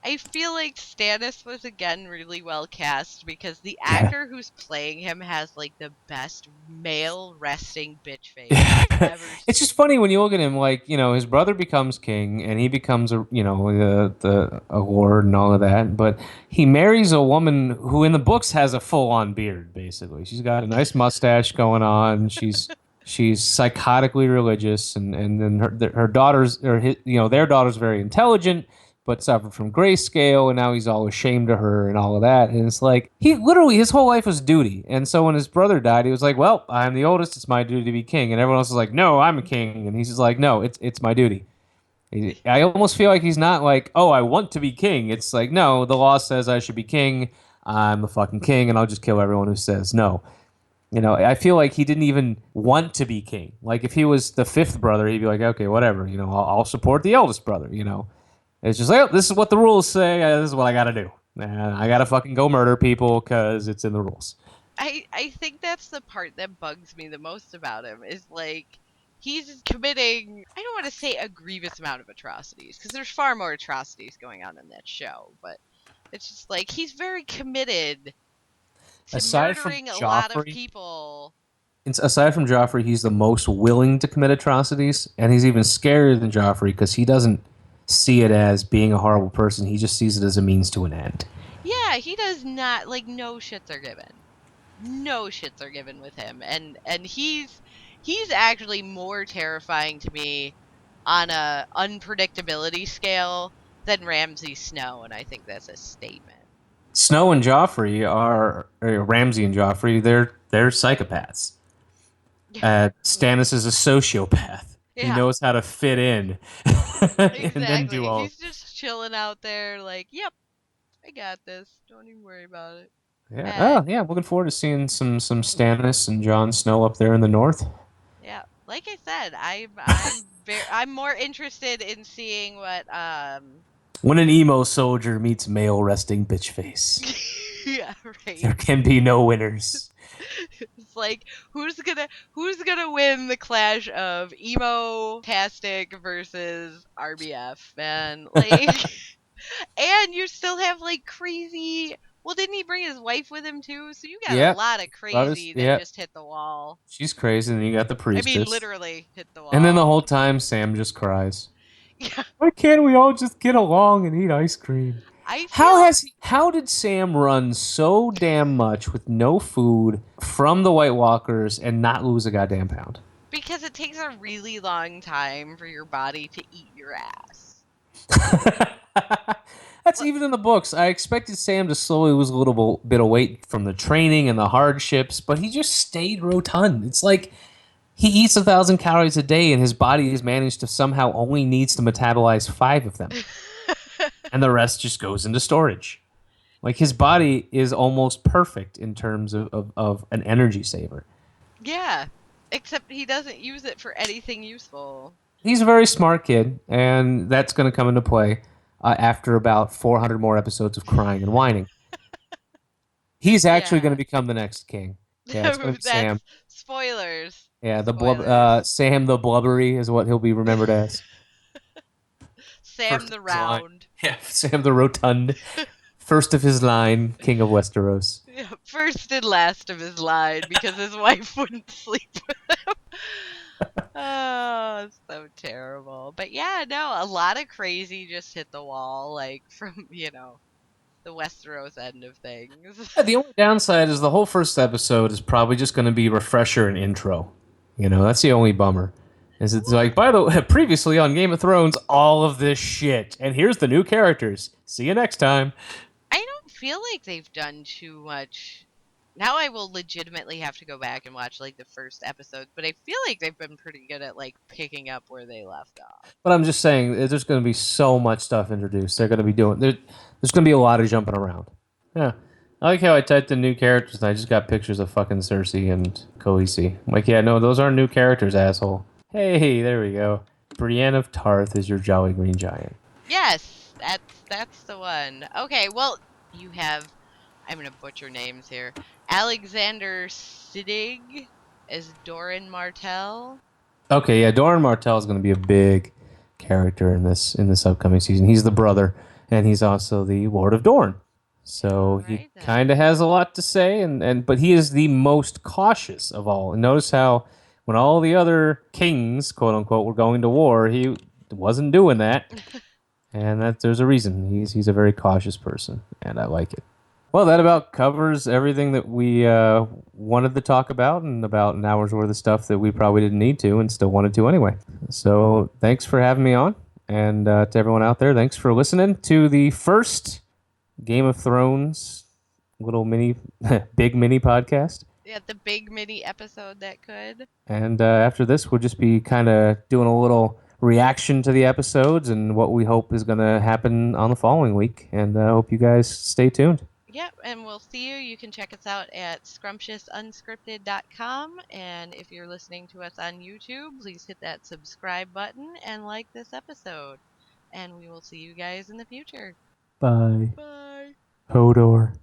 I feel like Stannis was again really well cast because the Yeah. actor who's playing him has like the best male resting bitch face I've ever It's just seen. funny when you look at him. Like, his brother becomes king, and he becomes a lord and all of that. But he marries a woman who, in the books, has a full on beard. Basically, she's got a nice mustache going on. She's psychotically religious, and then her daughters or their daughter's very intelligent, but suffered from grayscale, and now he's all ashamed of her and all of that. And it's like he literally his whole life was duty. And so when his brother died, he was like, "Well, I'm the oldest; it's my duty to be king." And everyone else is like, "No, I'm a king," and he's just like, "No, it's my duty." I almost feel like he's not like, "Oh, I want to be king." It's like, "No, the law says I should be king. I'm the fucking king, and I'll just kill everyone who says no." You know, I feel like he didn't even want to be king. Like if he was the fifth brother, he'd be like, okay, whatever. You know, I'll support the eldest brother. You know, it's just like, oh, this is what the rules say. This is what I got to do. I got to fucking go murder people because it's in the rules. I think that's the part that bugs me the most about him is like he's committing, I don't want to say a grievous amount of atrocities because there's far more atrocities going on in that show, but it's just like he's very committed to Aside from murdering a lot of Joffrey, people. aside from Joffrey, he's the most willing to commit atrocities, and he's even scarier than Joffrey because he doesn't see it as being a horrible person. He just sees it as a means to an end. Yeah, he does not, like, no shits are given. No shits are given with him, and he's actually more terrifying to me on a unpredictability scale than Ramsay Snow, and I think that's a statement. Snow and Joffrey are Ramsay and Joffrey. They're psychopaths. Stannis is a sociopath. He Yeah, knows how to fit in and then do exactly. all. He's just chilling out there, like, yep, I got this. Don't even worry about it. Yeah. Oh, And yeah. Looking forward to seeing some Stannis and Jon Snow up there in the north. yeah, like I said, I'm more interested in seeing what When an emo soldier meets male resting bitch face, yeah, right. there can be no winners. It's like who's gonna win the clash of emo tastic versus RBF, man? Like, and you still have like crazy. Well, didn't he bring his wife with him too? So you got a Yeah. lot of crazy that Yeah. just hit the wall. She's crazy, and then you got the I mean, priestess. literally hit the And then the wall. whole time, Sam just cries. Yeah, Why can't we all just get along and eat ice cream? I feel How did Sam run so damn much with no food from the White Walkers and not lose a goddamn pound? because it takes a really long time for your body to eat your ass. That's even in the books. I expected Sam to slowly lose a little bit of weight from the training and the hardships, but he just stayed rotund. It's like he eats 1,000 calories a day, and his body has managed to somehow only needs to metabolize 5 of them, and the rest just goes into storage. Like his body is almost perfect in terms of an energy saver. Yeah, except he doesn't use it for anything useful. He's a very smart kid, and that's going to come into play after about 400 more episodes of crying and whining. He's actually going to Yeah. become the next king. Yeah, it's going to be Sam. That's spoilers. Yeah, Spoilers. Sam the Blubbery is what he'll be remembered as. Sam First the of his line. Round. Yeah, Sam the Rotund. First of his line, King of Westeros. Yeah, first and last of his line because his wife wouldn't sleep with him. Oh, it's so terrible. But yeah, no, a lot of crazy just hit the wall, like from, the Westeros end of things. Yeah, the only downside is the whole first episode is probably just going to be refresher and intro. You know, that's the only bummer. Is it's like, by the way, previously on Game of Thrones, all of this shit, and here's the new characters. See you next time. I don't feel like they've done too much. Now I will legitimately have to go back and watch like the first episode, but I feel like they've been pretty good at like picking up where they left off. But I'm just saying, there's going to be so much stuff introduced. They're going to be doing. There's going to be a lot of jumping around. Yeah. I like how I typed in new characters and I just got pictures of fucking Cersei and Khaleesi. I'm like, yeah, no, those aren't new characters, asshole. Hey, there we go. Brienne of Tarth is your Jolly Green Giant. Yes, that's the one. Okay, well, you have, I'm gonna butcher names here. Alexander Siddig as Doran Martell. Okay, yeah, Doran Martell is going to be a big character in this upcoming season. He's the brother, and he's also the Lord of Dorne. So he Alright then. kind of has a lot to say, but he is the most cautious of all. And notice how when all the other kings, quote unquote, were going to war, he wasn't doing that, and there's a reason. He's a very cautious person, and I like it. Well, that about covers everything that we wanted to talk about, and about an hour's worth of stuff that we probably didn't need to and still wanted to anyway. So thanks for having me on, and to everyone out there, thanks for listening to the first Game of Thrones little mini, big mini podcast. Yeah, the big mini episode that could. And after this, we'll just be kind of doing a little reaction to the episodes and what we hope is going to happen on the following week. And I hope you guys stay tuned. Yep, and we'll see you. You can check us out at scrumptiousunscripted.com. And if you're listening to us on YouTube, please hit that subscribe button and like this episode. And we will see you guys in the future. Bye. Bye. Hodor.